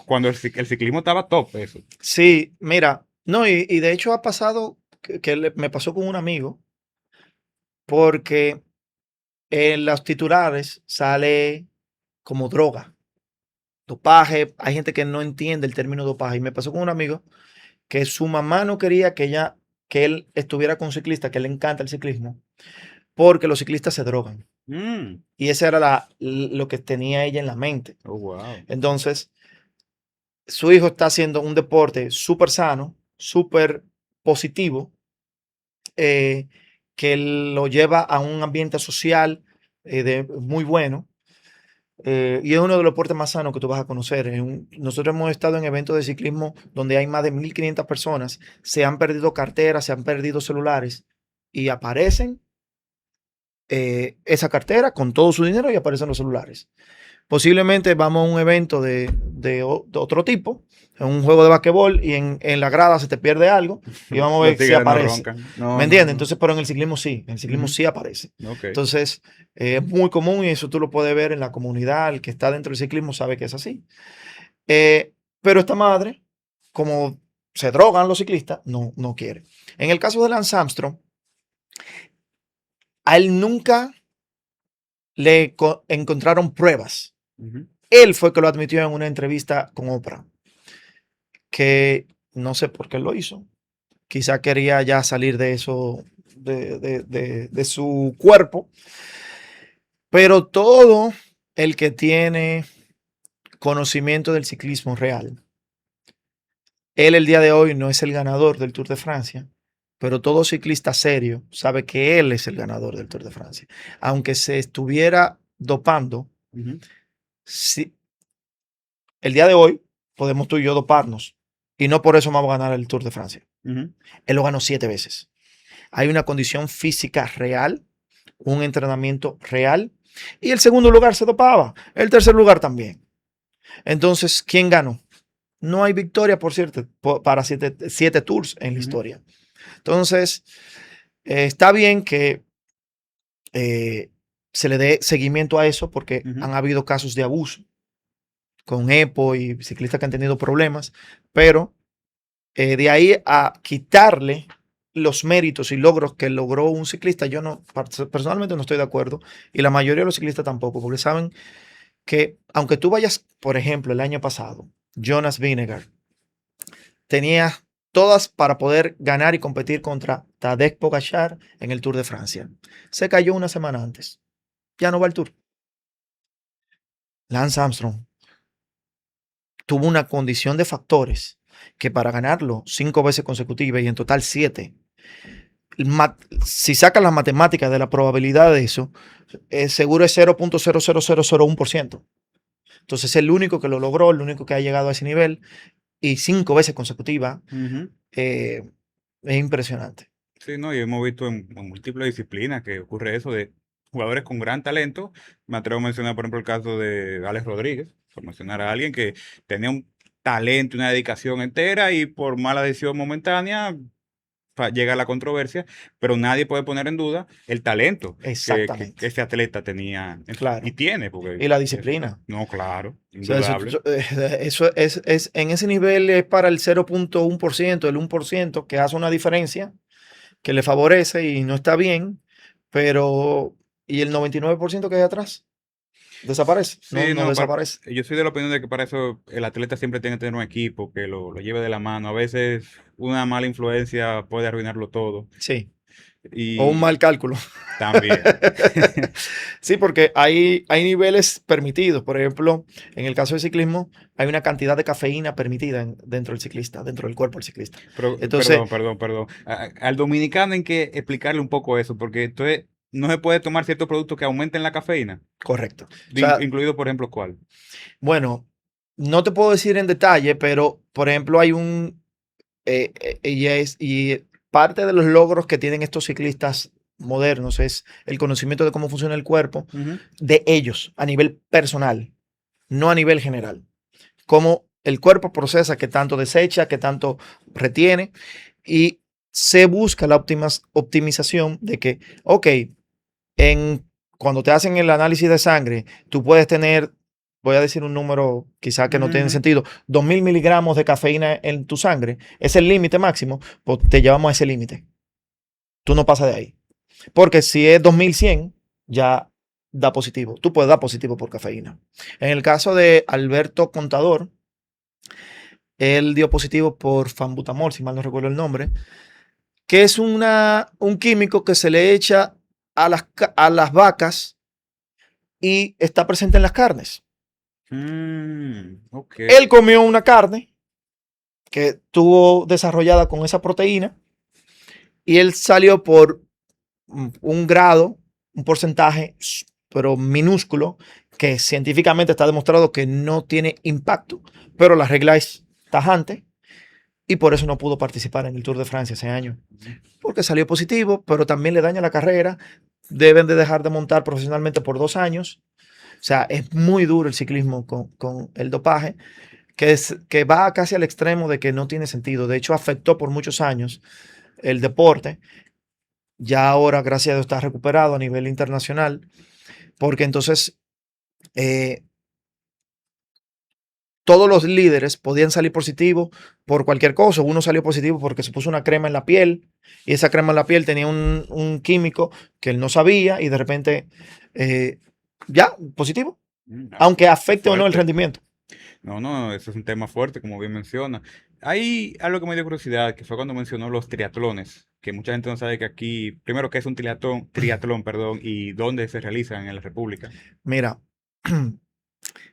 cuando el ciclismo estaba top, eso. Sí, mira, no, y de hecho ha pasado me pasó con un amigo, porque en los titulares sale como droga, dopaje. Hay gente que no entiende el término dopaje. Y me pasó con un amigo que su mamá no quería que él estuviera con un ciclista, que le encanta el ciclismo, porque los ciclistas se drogan. Mm, Y ese era lo que tenía ella en la mente. oh, wow. Entonces, su hijo está haciendo un deporte súper sano, súper positivo, eh, que lo lleva a un ambiente social muy bueno. Y es uno de los deportes más sanos que tú vas a conocer. Nosotros hemos estado en eventos de ciclismo donde hay más de 1.500 personas, se han perdido carteras, se han perdido celulares y aparecen esa cartera con todo su dinero y aparecen los celulares. Posiblemente vamos a un evento de otro tipo, en un juego de basquetbol y en la grada se te pierde algo y vamos a Los ver si tigres no aparece. roncan. ¿Me No, no, entiendes? no. Entonces, pero en el ciclismo Ujú, sí aparece. ok. Entonces, es muy común y eso tú lo puedes ver en la comunidad. El que está dentro del ciclismo sabe que es así. Pero esta madre, como se drogan los ciclistas, no quiere. En el caso de Lance Armstrong, a él nunca encontraron pruebas. Ujú. Él fue que lo admitió en una entrevista con Oprah, que no sé por qué lo hizo. Quizá quería ya salir de eso, de su cuerpo. Pero todo el que tiene conocimiento del ciclismo real, él el día de hoy no es el ganador del Tour de Francia, pero todo ciclista serio sabe que él es el ganador del Tour de Francia. Aunque se estuviera dopando, Ujú, si, el día de hoy podemos tú y yo doparnos y no por eso vamos a ganar el Tour de Francia. ujú, Él lo ganó 7 veces. Hay una condición física real, un entrenamiento real, y el segundo lugar se dopaba, el tercer lugar también. Entonces, ¿quién ganó? No hay victoria, por cierto, para siete tours en la ujú, historia. Entonces, está bien que eh, se le dé seguimiento a eso porque ujú. han habido casos de abuso con EPO y ciclistas que han tenido problemas, pero de ahí a quitarle los méritos y logros que logró un ciclista, yo no, personalmente no estoy de acuerdo, y la mayoría de los ciclistas tampoco, porque saben que aunque tú vayas, por ejemplo, el año pasado, Jonas Vingegaard tenía todas para poder ganar y competir contra Tadej Pogačar en el Tour de Francia. Se cayó una semana antes, ya no va al Tour. Lance Armstrong tuvo una condición de factores que para ganarlo 5 veces consecutivas y en total 7, si sacas las matemáticas de la probabilidad de eso, seguro es 0.00001%. Entonces es el único que lo logró, el único que ha llegado a ese nivel y 5 veces consecutivas. Ujú. eh, es impresionante. Sí, no, y hemos visto en múltiples disciplinas que ocurre eso de jugadores con gran talento. Me atrevo a mencionar, por ejemplo, el caso de Alex Rodríguez, por mencionar a alguien que tenía un talento y una dedicación entera y por mala decisión momentánea llega la controversia, pero nadie puede poner en duda el talento que Exactamente, ese atleta tenía y claro. tiene, porque Y la disciplina. no, claro, O sea, indudable. eso en ese nivel es para el 0.1%, el 1% que hace una diferencia, que le favorece y no está bien, pero ¿y el 99% que hay atrás? Desaparece, no, Sí, no no, desaparece. yo soy de la opinión de que para eso el atleta siempre tiene que tener un equipo que lo lleve de la mano. A veces una mala influencia puede arruinarlo todo. Sí, o un Y mal cálculo. también. Sí, porque hay niveles permitidos. Por ejemplo, en el caso del ciclismo, hay una cantidad de cafeína permitida dentro del ciclista, dentro del cuerpo del ciclista. Pero, Entonces, perdón. Al dominicano hay que explicarle un poco eso, porque entonces no se puede tomar ciertos productos que aumenten la cafeína, correcto. O sea, incluido, por ejemplo, ¿cuál? bueno, no te puedo decir en detalle, pero por ejemplo, y parte de los logros que tienen estos ciclistas modernos es el conocimiento de cómo funciona el cuerpo Ujú, de ellos a nivel personal, no a nivel general. Cómo el cuerpo procesa, qué tanto desecha, qué tanto retiene y se busca la optimización de que, ok, cuando te hacen el análisis de sangre, tú puedes tener, voy a decir un número quizá que no tiene Ujú. sentido, 2000 miligramos de cafeína en tu sangre, es el límite máximo, pues te llevamos a ese límite. Tú no pasas de ahí. Porque si es 2100, ya da positivo. Tú puedes dar positivo por cafeína. En el caso de Alberto Contador, él dio positivo por fambutamol, si mal no recuerdo el nombre, que es un químico que se le echa a las vacas y está presente en las carnes. Ok. Él comió una carne que estuvo desarrollada con esa proteína y él salió por un grado, un porcentaje, pero minúsculo, que científicamente está demostrado que no tiene impacto, pero la regla es tajante y por eso no pudo participar en el Tour de Francia ese año, Ujú. porque salió positivo, pero también le daña la carrera, deben de dejar de montar profesionalmente por 2 años, o sea, es muy duro el ciclismo con el dopaje, que va casi al extremo de que no tiene sentido, de hecho afectó por muchos años el deporte, ya ahora gracias a Dios está recuperado a nivel internacional, porque entonces eh, todos los líderes podían salir positivos por cualquier cosa. Uno salió positivo porque se puso una crema en la piel y esa crema en la piel tenía un químico que él no sabía y de repente eh, ya, positivo, aunque afecte o no el Fuerte. rendimiento. No, no, eso es un tema fuerte, como bien menciona. Hay algo que me dio curiosidad, que fue cuando mencionó los triatlones, que mucha gente no sabe que aquí, primero, que es un triatlón, perdón, y dónde se realizan en la República. Mira,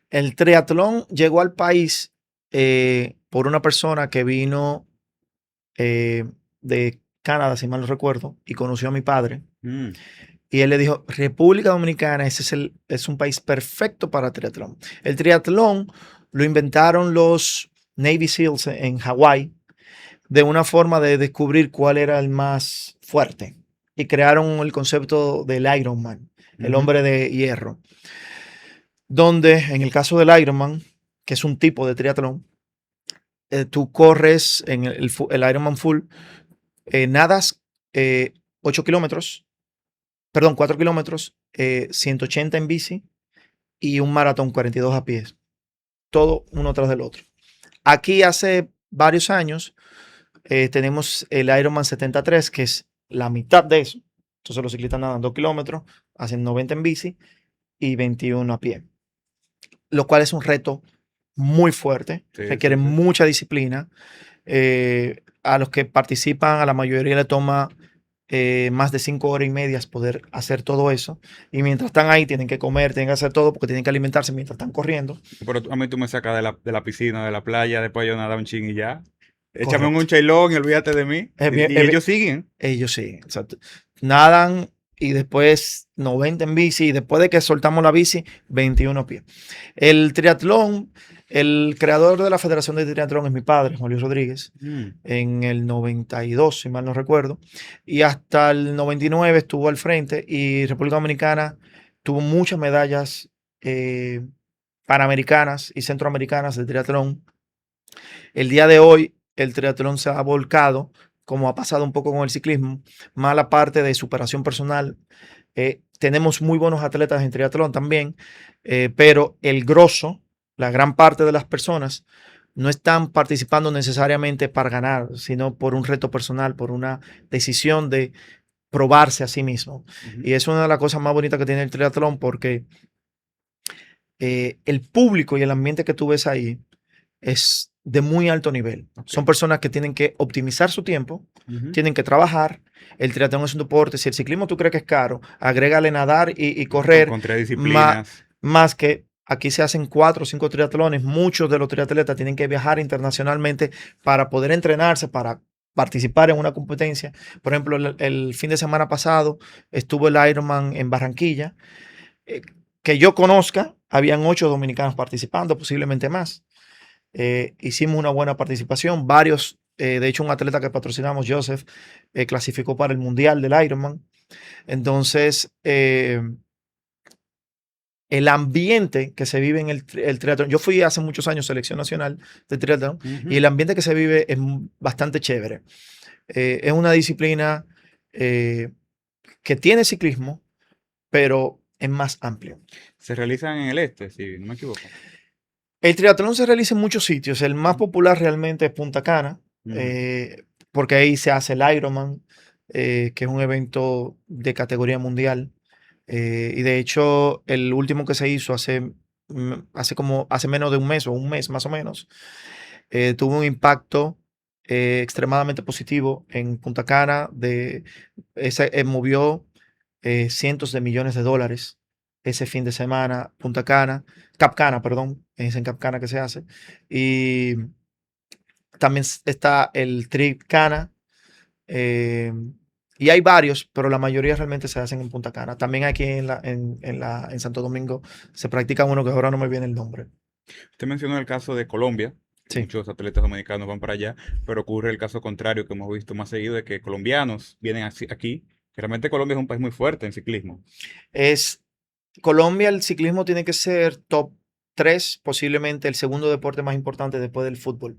el triatlón llegó al país por una persona que vino de Canadá, si mal no recuerdo, y conoció a mi padre. Mm, Y él le dijo, República Dominicana, es un país perfecto para triatlón. El triatlón lo inventaron los Navy SEALs en Hawái de una forma de descubrir cuál era el más fuerte. Y crearon el concepto del Ironman, el ujú, hombre de hierro. Donde en el caso del Ironman, que es un tipo de triatlón, tú corres en el Ironman full, nadas 8 kilómetros, perdón, 4 kilómetros, 180 en bici y un maratón 42 a pies, todo uno tras del otro. Aquí hace varios años tenemos el Ironman 73, que es la mitad de eso. Entonces los ciclistas nadan 2 kilómetros, hacen 90 en bici y 21 a pie, lo cual es un reto muy fuerte, sí, requiere sí, sí. mucha disciplina. A los que participan, a la mayoría le toma más de 5 horas y media poder hacer todo eso. Y mientras están ahí, tienen que comer, tienen que hacer todo porque tienen que alimentarse mientras están corriendo. Pero a mí tú me sacas de la piscina, de la playa, después yo nada un ching y ya. Échame un Correcto. chailón y olvídate de mí. Es bien, Y ellos siguen. ellos sí, exacto. Nadan y después 90 en bici y después de que soltamos la bici, 21 a pie. El triatlón, el creador de la Federación de Triatlón es mi padre, Juan Luis Rodríguez, Mm, en el 92, si mal no recuerdo, y hasta el 99 estuvo al frente y República Dominicana tuvo muchas medallas eh, panamericanas y centroamericanas de triatlón. El día de hoy, el triatlón se ha volcado, como ha pasado un poco con el ciclismo, más la parte de superación personal. Tenemos muy buenos atletas en triatlón también, pero el grosso, la gran parte de las personas, no están participando necesariamente para ganar, sino por un reto personal, por una decisión de probarse a sí mismo. ujú. Y es una de las cosas más bonitas que tiene el triatlón porque el público y el ambiente que tú ves ahí es de muy alto nivel. Ok. Son personas que tienen que optimizar su tiempo, Ujú. tienen que trabajar. El triatlón es un deporte. Si el ciclismo tú crees que es caro, agrégale nadar y correr, Con tres más, disciplinas. más que aquí se hacen 4 o 5 triatlones. Muchos de los triatletas tienen que viajar internacionalmente para poder entrenarse, para participar en una competencia. Por ejemplo, el fin de semana pasado estuvo el Ironman en Barranquilla. Eh, que yo conozca, habían 8 dominicanos participando, posiblemente más. Hicimos una buena participación. Varios, de hecho, un atleta que patrocinamos, Joseph, clasificó para el Mundial del Ironman. Entonces, el ambiente que se vive en el triatlón. Yo fui hace muchos años selección nacional de triatlón y Ujú. el ambiente que se vive es bastante chévere. Es una disciplina eh, que tiene ciclismo, pero es más amplio. Se realizan en el este, si no me equivoco. El triatlón se realiza en muchos sitios. El más popular realmente es Punta Cana, Ujú. porque ahí se hace el Ironman, que es un evento de categoría mundial. Y de hecho, el último que se hizo hace menos de un mes o un mes más o menos, tuvo un impacto extremadamente positivo en Punta Cana. Movió cientos de millones de dólares ese fin de semana. Punta Cana, Cap Cana, perdón, es en Cap Cana que se hace. Y también está el Trip Cana. eh, y hay varios, pero la mayoría realmente se hacen en Punta Cana. También aquí en Santo Domingo se practica uno que ahora no me viene el nombre. Usted mencionó el caso de Colombia, que Sí, muchos atletas dominicanos van para allá, pero ocurre el caso contrario que hemos visto más seguido de que colombianos vienen aquí. Realmente Colombia es un país muy fuerte en ciclismo. es Colombia, el ciclismo tiene que ser top 3, posiblemente el segundo deporte más importante después del fútbol.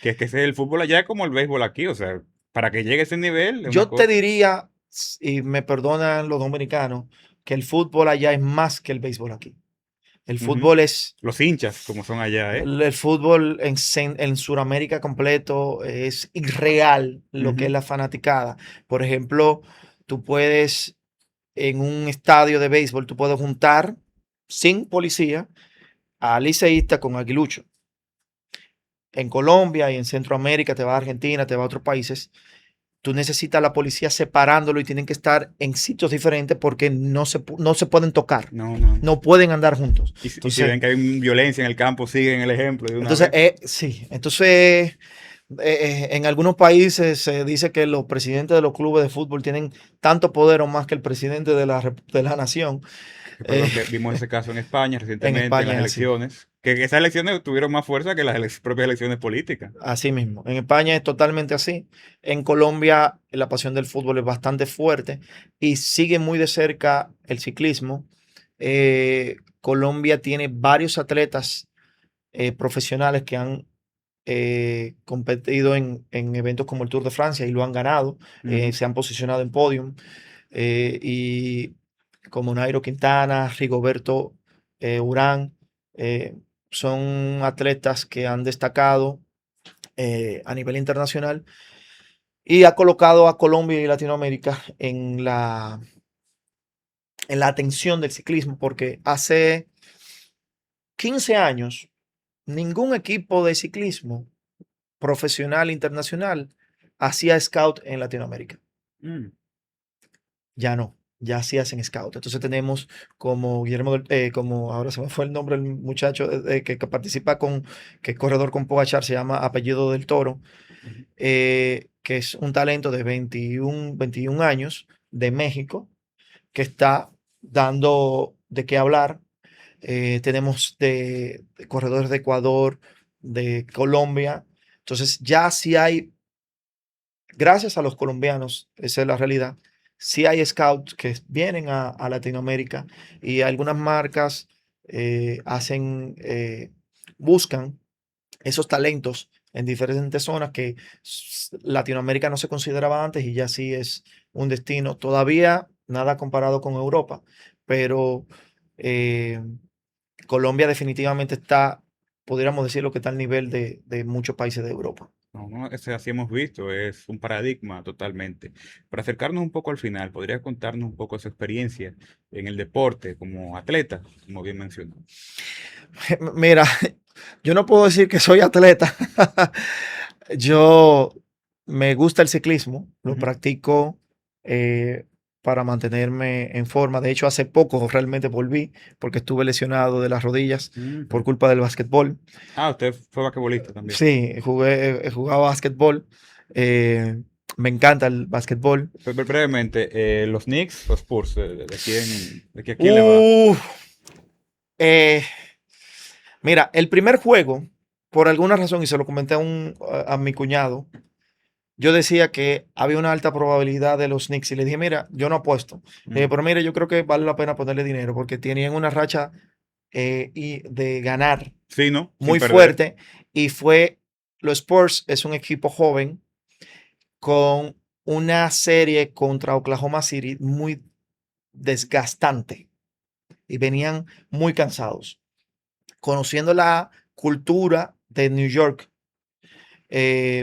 Que es el fútbol allá es como el béisbol aquí, o sea, para que llegue a ese nivel es una Yo te cosa. diría, y me perdonan los dominicanos, que el fútbol allá es más que el béisbol aquí. El Ujú. fútbol es, Los hinchas, como son allá, ¿eh? el fútbol en Sudamérica completo es irreal lo que es Ujú. la fanaticada. Por ejemplo, tú puedes, en un estadio de béisbol, tú puedes juntar sin policía a liceísta con aguilucho. En Colombia y en Centroamérica, te va a Argentina, te va a otros países, tú necesitas a la policía separándolo y tienen que estar en sitios diferentes porque no se pueden tocar, No, no. no pueden andar juntos. Y si Entonces, ven que hay violencia en el campo, siguen el ejemplo de una entonces vez. sí, entonces en algunos países se dice que los presidentes de los clubes de fútbol tienen tanto poder o más que el presidente de la nación. Recuerdo Eh, que vimos ese caso en España en recientemente, en España las es así. elecciones, que esas elecciones tuvieron más fuerza que las propias elecciones políticas. Así mismo. En España es totalmente así. En Colombia la pasión del fútbol es bastante fuerte y sigue muy de cerca el ciclismo. Colombia tiene varios atletas profesionales que han competido en eventos como el Tour de Francia y lo han ganado. Ujú. Se han posicionado en podium. Y como Nairo Quintana, Rigoberto Urán, eh, son atletas que han destacado a nivel internacional y ha colocado a Colombia y Latinoamérica en la atención del ciclismo, porque hace 15 años ningún equipo de ciclismo profesional internacional hacía scout en Latinoamérica. Mm. Ya no, ya sí hacen scout. Entonces tenemos como como ahora se me fue el nombre del muchacho que participa que es corredor con Pogachar, se llama Apellido del Toro, Ujú. que es un talento de 21 años de México, que está dando de qué hablar. Tenemos de corredores de Ecuador, de Colombia. Entonces ya sí hay, gracias a los colombianos, esa es la realidad, sí hay scouts que vienen a Latinoamérica y algunas marcas buscan esos talentos en diferentes zonas que Latinoamérica no se consideraba antes y ya sí es un destino. Todavía nada comparado con Europa, pero eh, Colombia definitivamente está, podríamos decirlo que está al nivel de muchos países de Europa. No, no, así hemos visto, es un paradigma totalmente. Para acercarnos un poco al final, ¿podría contarnos un poco su experiencia en el deporte como atleta, como bien mencionó? Mira, yo no puedo decir que soy atleta. Yo me gusta el ciclismo, lo Ujú. practico eh, para mantenerme en forma. De hecho, hace poco realmente volví porque estuve lesionado de las rodillas por Ujú. culpa del básquetbol. Ah, usted fue basquetbolista también. Sí, he jugado básquetbol. eh, Me encanta el básquetbol. Brevemente, los Knicks, los Spurs, de aquí a quién le va? Uf, eh, Mira, el primer juego, por alguna razón, y se lo comenté a mi cuñado, yo decía que había una alta probabilidad de los Knicks y le dije, mira, yo no apuesto. Pero mira, yo creo que vale la pena ponerle dinero porque tenían una racha y de ganar Sí, ¿no? Sin muy perder. fuerte y los Spurs es un equipo joven con una serie contra Oklahoma City muy desgastante y venían muy cansados. Conociendo la cultura de New York,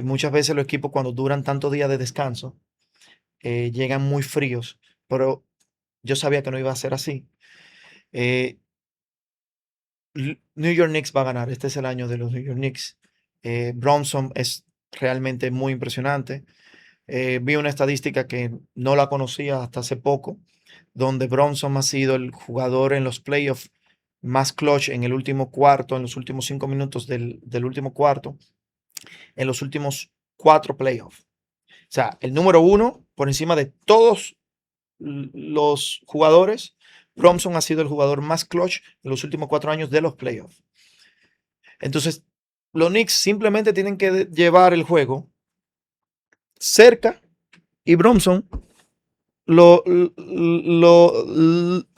muchas veces los equipos cuando duran tantos días de descanso llegan muy fríos, pero yo sabía que no iba a ser así. Eh, New York Knicks va a ganar, este es el año de los New York Knicks. Bronson es realmente muy impresionante. Vi una estadística que no la conocía hasta hace poco, donde Bronson ha sido el jugador en los playoffs más clutch en el último cuarto, en los últimos 5 minutos del último cuarto, en los últimos 4 playoffs. O sea, el número uno por encima de todos los jugadores, Bronson ha sido el jugador más clutch en los últimos 4 años de los playoffs. Entonces, los Knicks simplemente tienen que llevar el juego cerca y Bronson lo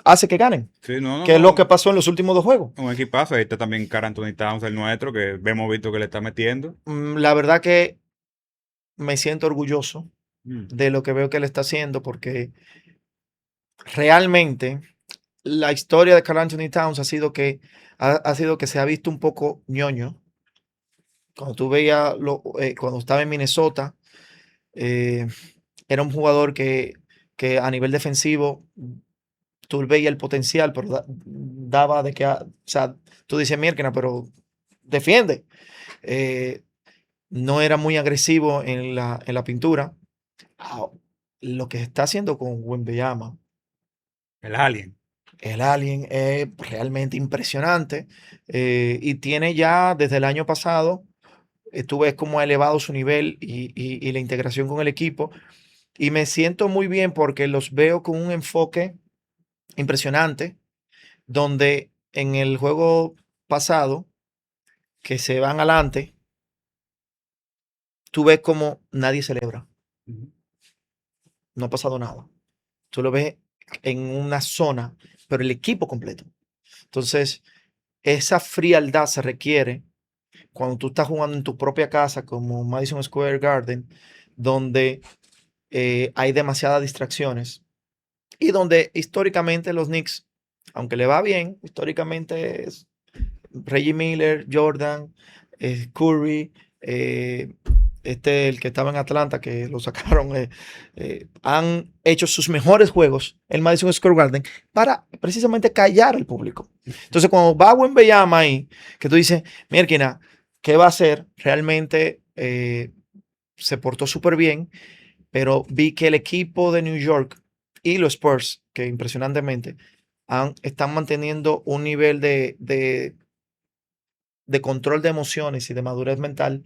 hace que ganen, Sí, no, no, que es lo no. que pasó en los últimos 2 juegos. Un equipazo. Ahí está también Karl Anthony Towns, el nuestro, que hemos visto que le está metiendo. La verdad que me siento orgulloso Mm. de lo que veo que él está haciendo porque realmente la historia de Karl Anthony Towns ha sido que se ha visto un poco ñoño. Cuando tú veías, cuando estaba en Minnesota, eh, era un jugador que a nivel defensivo tú veías el potencial, pero daba de que, o sea, tú dices, mierda, pero defiende. Eh, no era muy agresivo en la pintura. Ah, lo que está haciendo con Wembanyama, El Alien. el Alien, es realmente impresionante. Y tiene ya desde el año pasado, tú ves cómo ha elevado su nivel y la integración con el equipo. Y me siento muy bien porque los veo con un enfoque impresionante, donde en el juego pasado, que se van adelante, tú ves como nadie celebra, Ujú. no ha pasado nada. Tú lo ves en una zona, pero el equipo completo. Entonces, esa frialdad se requiere cuando tú estás jugando en tu propia casa, como Madison Square Garden, donde hay demasiadas distracciones y donde históricamente los Knicks, aunque le va bien, históricamente es Reggie Miller, Jordan, Curry, eh, el que estaba en Atlanta, que lo sacaron, han hecho sus mejores juegos en Madison Square Garden para precisamente callar al público. Entonces, cuando va Wembanyama ahí, que tú dices, mira, ¿qué va a hacer? Realmente se portó súper bien, pero vi que el equipo de New York y los Spurs, que impresionantemente están manteniendo un nivel de control de emociones y de madurez mental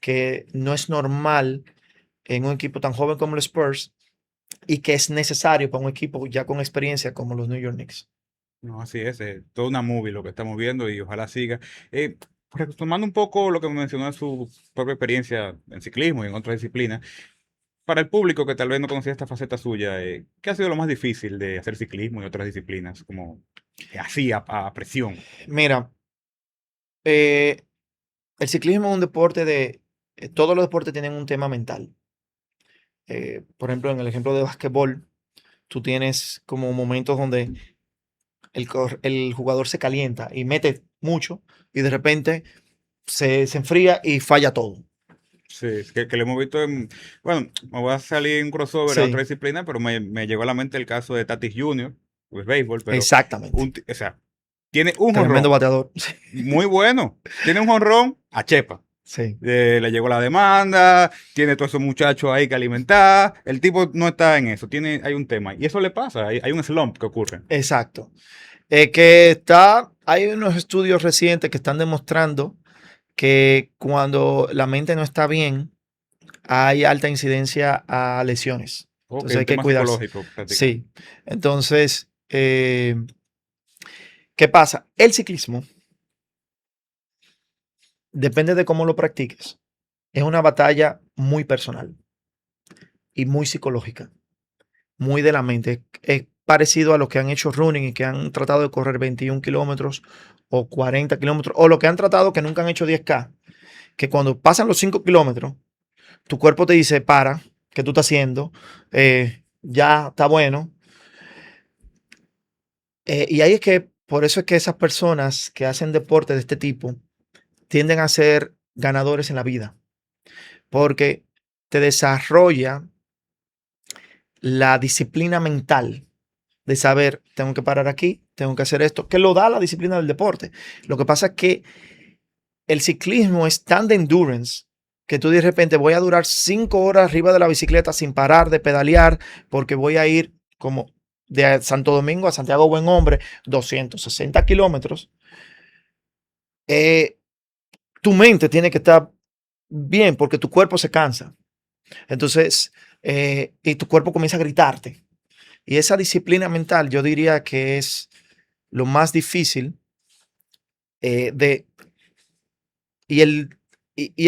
que no es normal en un equipo tan joven como los Spurs y que es necesario para un equipo ya con experiencia como los New York Knicks. No, así es, toda una movie lo que estamos viendo y ojalá siga. Retomando un poco lo que mencionó en su propia experiencia en ciclismo y en otras disciplinas, para el público que tal vez no conocía esta faceta suya, ¿qué ha sido lo más difícil de hacer ciclismo y otras disciplinas, como así a presión? Mira, eh, el ciclismo es un deporte todos los deportes tienen un tema mental. Por ejemplo, en el ejemplo de básquetbol, tú tienes como momentos donde el jugador se calienta y mete mucho y de repente se enfría y falla todo. Sí, es que lo hemos visto en, bueno, me voy a salir en un crossover a otra Sí, disciplina, pero me llegó a la mente el caso de Tatis Jr., pues béisbol, pero, exactamente. o sea, tiene un Tremendo jonrón bateador. muy bueno, tiene un jonrón a Chepa. Sí, Le llegó la demanda, tiene todos esos muchachos ahí que alimentar, el tipo no está en eso, hay un tema, y eso le pasa, hay un slump que ocurre. exacto. Hay unos estudios recientes que están demostrando que cuando la mente no está bien, hay alta incidencia a lesiones. Ok, Entonces un hay que tema cuidarse. psicológico prácticamente. Sí. Entonces, ¿qué pasa? El ciclismo, depende de cómo lo practiques, es una batalla muy personal. y muy psicológica, muy de la mente. Es parecido a los que han hecho running y que han tratado de correr 21 kilómetros o 40 kilómetros, o los que han tratado que nunca han hecho 10K, que cuando pasan los 5 kilómetros, tu cuerpo te dice, para, ¿qué tú estás haciendo? Ya está bueno. Y ahí es que, por eso es que esas personas que hacen deporte de este tipo tienden a ser ganadores en la vida, porque te desarrolla la disciplina mental de saber, tengo que parar aquí, tengo que hacer esto, que lo da la disciplina del deporte. Lo que pasa es que el ciclismo es tan de endurance que tú de repente voy a durar 5 horas arriba de la bicicleta sin parar de pedalear porque voy a ir como de Santo Domingo a Santiago Buen Hombre, 260 kilómetros. Eh, Tu mente tiene que estar bien porque tu cuerpo se cansa. Entonces, y tu cuerpo comienza a gritarte. Y esa disciplina mental yo diría que es lo más difícil de... Y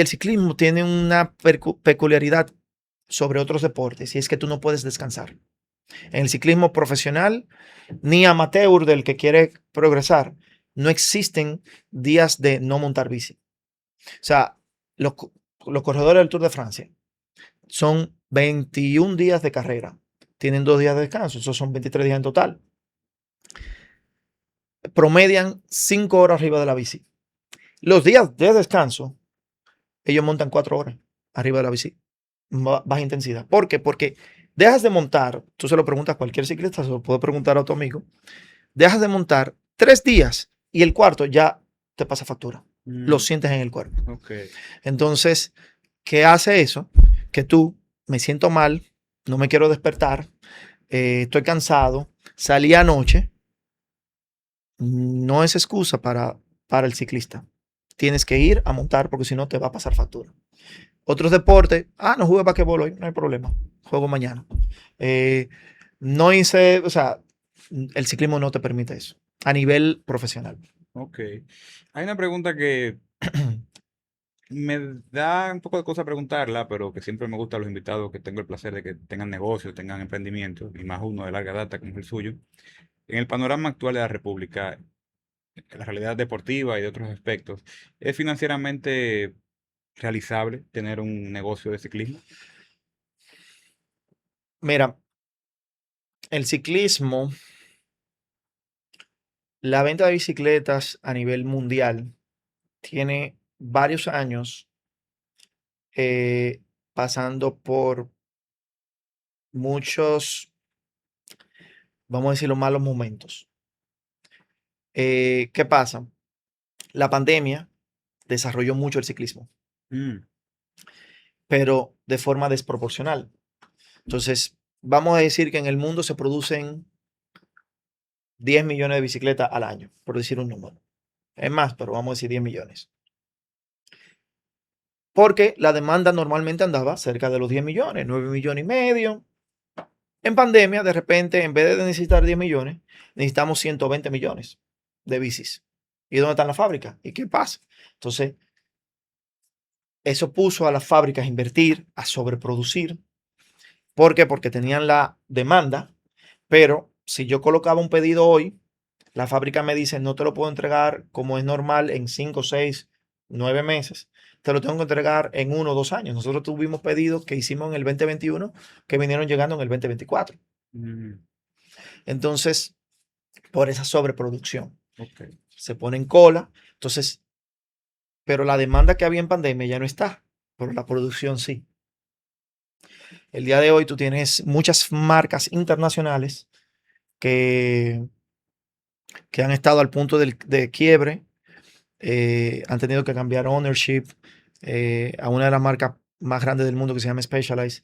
el ciclismo tiene una peculiaridad sobre otros deportes y es que tú no puedes descansar. En el ciclismo profesional ni amateur del que quiere progresar, no existen días de no montar bici. O sea, los, los corredores del Tour de Francia son 21 días de carrera. Tienen 2 días de descanso, esos son 23 días en total. Promedian 5 horas arriba de la bici. Los días de descanso, ellos montan 4 horas arriba de la bici. Baja intensidad. ¿Por qué? Porque dejas de montar, tú se lo preguntas a cualquier ciclista, se lo puedo preguntar a tu amigo, dejas de montar 3 días y el cuarto ya te pasa factura. Lo sientes en el cuerpo. Ok. Entonces, ¿qué hace eso? Que tú, me siento mal, no me quiero despertar, estoy cansado, salí anoche, no es excusa para el ciclista. Tienes que ir a montar porque si no te va a pasar factura. Otros deportes, no jugué basquetbol hoy, no hay problema, juego mañana. Eh, no hice, o sea, el ciclismo no te permite eso a nivel profesional. Ok. Hay una pregunta que me da un poco de cosa preguntarla, pero que siempre me gusta a los invitados que tengo el placer de que tengan negocios, tengan emprendimientos, y más uno de larga data como es el suyo. En el panorama actual de la República, la realidad deportiva y de otros aspectos, ¿es financieramente realizable tener un negocio de ciclismo? Mira, el ciclismo, la venta de bicicletas a nivel mundial tiene varios años pasando por muchos, vamos a decirlo, malos momentos. ¿Qué pasa? La pandemia desarrolló mucho el ciclismo, Mm, pero de forma desproporcional. Entonces, vamos a decir que en el mundo se producen 10 millones de bicicletas al año, por decir un número. Es más, pero vamos a decir 10 millones. Porque la demanda normalmente andaba cerca de los 10 millones, 9 millones y medio. En pandemia, de repente, en vez de necesitar 10 millones, necesitamos 120 millones de bicis. ¿Y dónde están las fábricas? ¿Y qué pasa? Entonces, eso puso a las fábricas a invertir, a sobreproducir. ¿Por qué? Porque tenían la demanda, pero si yo colocaba un pedido hoy, la fábrica me dice, no te lo puedo entregar como es normal en 5, 6, 9 meses. Te lo tengo que entregar en 1 o 2 años. Nosotros tuvimos pedidos que hicimos en el 2021 que vinieron llegando en el 2024. mm, Entonces, por esa sobreproducción, ok. se pone en cola. Entonces, pero la demanda que había en pandemia ya no está, pero la producción sí. El día de hoy tú tienes muchas marcas internacionales que, que han estado al punto de quiebre, han tenido que cambiar ownership a una de las marcas más grandes del mundo que se llama Specialized.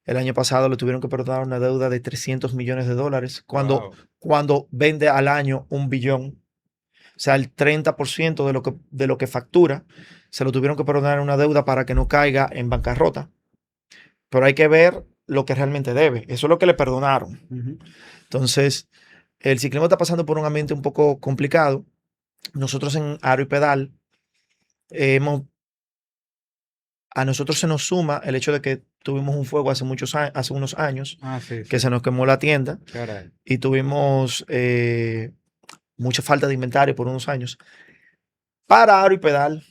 El año pasado le tuvieron que perdonar una deuda de 300 millones de dólares Wow. cuando vende al año 1 billón. O sea, el 30% de lo que factura se lo tuvieron que perdonar en una deuda para que no caiga en bancarrota. Pero hay que ver lo que realmente debe. Eso es lo que le perdonaron. Ujú. Entonces, el ciclismo está pasando por un ambiente un poco complicado. Nosotros en Aro y Pedal hemos a nosotros se nos suma el hecho de que tuvimos un fuego hace unos años Ah, sí, que sí. se nos quemó la tienda Caray. y tuvimos mucha falta de inventario por unos años. Para Aro y Pedal,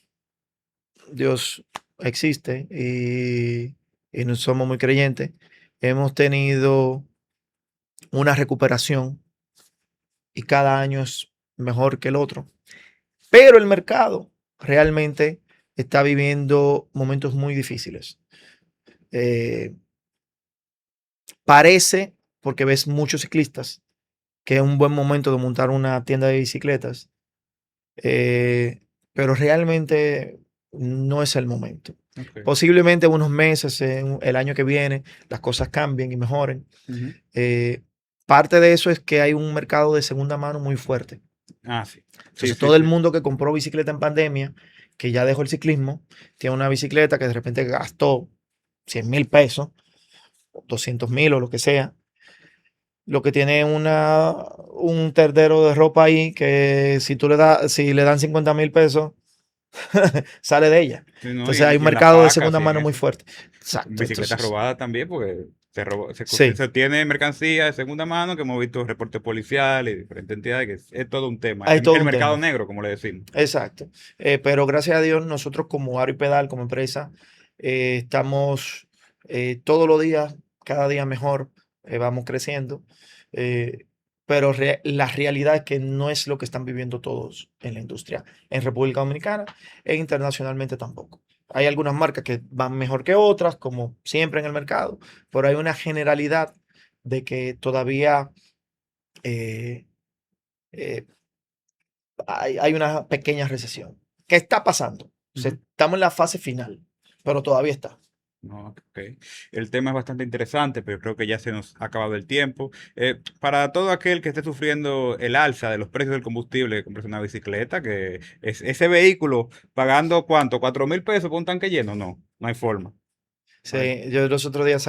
Dios existe y no somos muy creyentes. Hemos tenido una recuperación y cada año es mejor que el otro. Pero el mercado realmente está viviendo momentos muy difíciles. Eh, Parece, porque ves muchos ciclistas, que es un buen momento de montar una tienda de bicicletas, eh, pero realmente no es el momento. Ok. Posiblemente en unos meses, el año que viene, las cosas cambien y mejoren. Ujú. Eh, Parte de eso es que hay un mercado de segunda mano muy fuerte. Ah, sí. Sí, Entonces, sí, todo el sí. mundo que compró bicicleta en pandemia, que ya dejó el ciclismo, tiene una bicicleta que de repente gastó 100.000 pesos, 200.000 o lo que sea. Lo que tiene un terdero de ropa ahí que si le dan 50.000 pesos, sale de ella. Sí, ¿no? Entonces hay un Y en las mercado de pacas segunda y en mano muy eso. fuerte. Exacto. Bicicletas Entonces, robadas también, porque sí, se tiene mercancía de segunda mano que hemos visto reportes policiales y diferentes entidades, que es todo un tema. hay todo El un mercado tema. negro, como le decimos. Exacto. Pero gracias a Dios, nosotros como Aro y Pedal, como empresa, estamos todos los días, cada día mejor, vamos creciendo. eh, pero la realidad es que no es lo que están viviendo todos en la industria en República Dominicana e internacionalmente tampoco. Hay algunas marcas que van mejor que otras, como siempre en el mercado, pero hay una generalidad de que todavía eh, eh, hay una pequeña recesión. ¿Qué está pasando? Ujú. Estamos en la fase final, pero todavía está. No, ok. El tema es bastante interesante, pero creo que ya se nos ha acabado el tiempo. Para todo aquel que esté sufriendo el alza de los precios del combustible, que compres una bicicleta, que es ese vehículo pagando ¿cuánto? ¿4.000 pesos por un tanque lleno? No, no hay forma. No hay- Sí, yo los otros días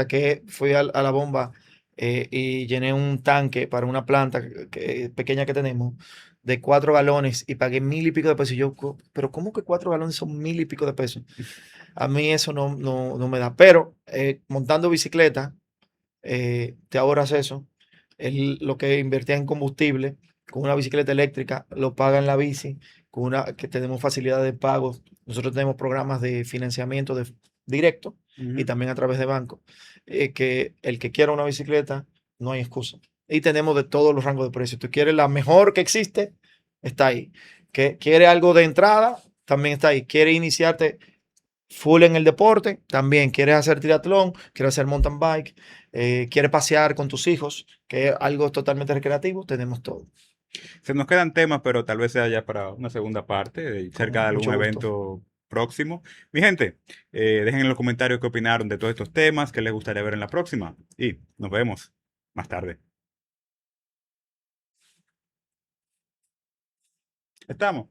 fui a la bomba y llené un tanque para una planta pequeña que tenemos de 4 galones y pagué 1.000 y pico de pesos. Y yo, pero ¿cómo que 4 galones son 1.000 y pico de pesos? A mí eso no me da. Pero montando bicicleta, te ahorras eso. Lo que invertía en combustible con una bicicleta eléctrica lo paga en la bici, que tenemos facilidad de pago. Nosotros tenemos programas de financiamiento directo y Ujú. también a través de banco. Que el que quiera una bicicleta, no hay excusa. Y tenemos de todos los rangos de precios. Tú quieres la mejor que existe, está ahí. Que quiere algo de entrada, también está ahí. Quiere iniciarte full en el deporte, también quieres hacer triatlón, quieres hacer mountain bike, quieres pasear con tus hijos, que es algo totalmente recreativo, tenemos todo, Se nos quedan temas, pero tal vez sea ya para una segunda parte, cerca con de algún mucho gusto. evento próximo. Mi gente, dejen en los comentarios qué opinaron de todos estos temas, qué les gustaría ver en la próxima. Y nos vemos más tarde. Estamos.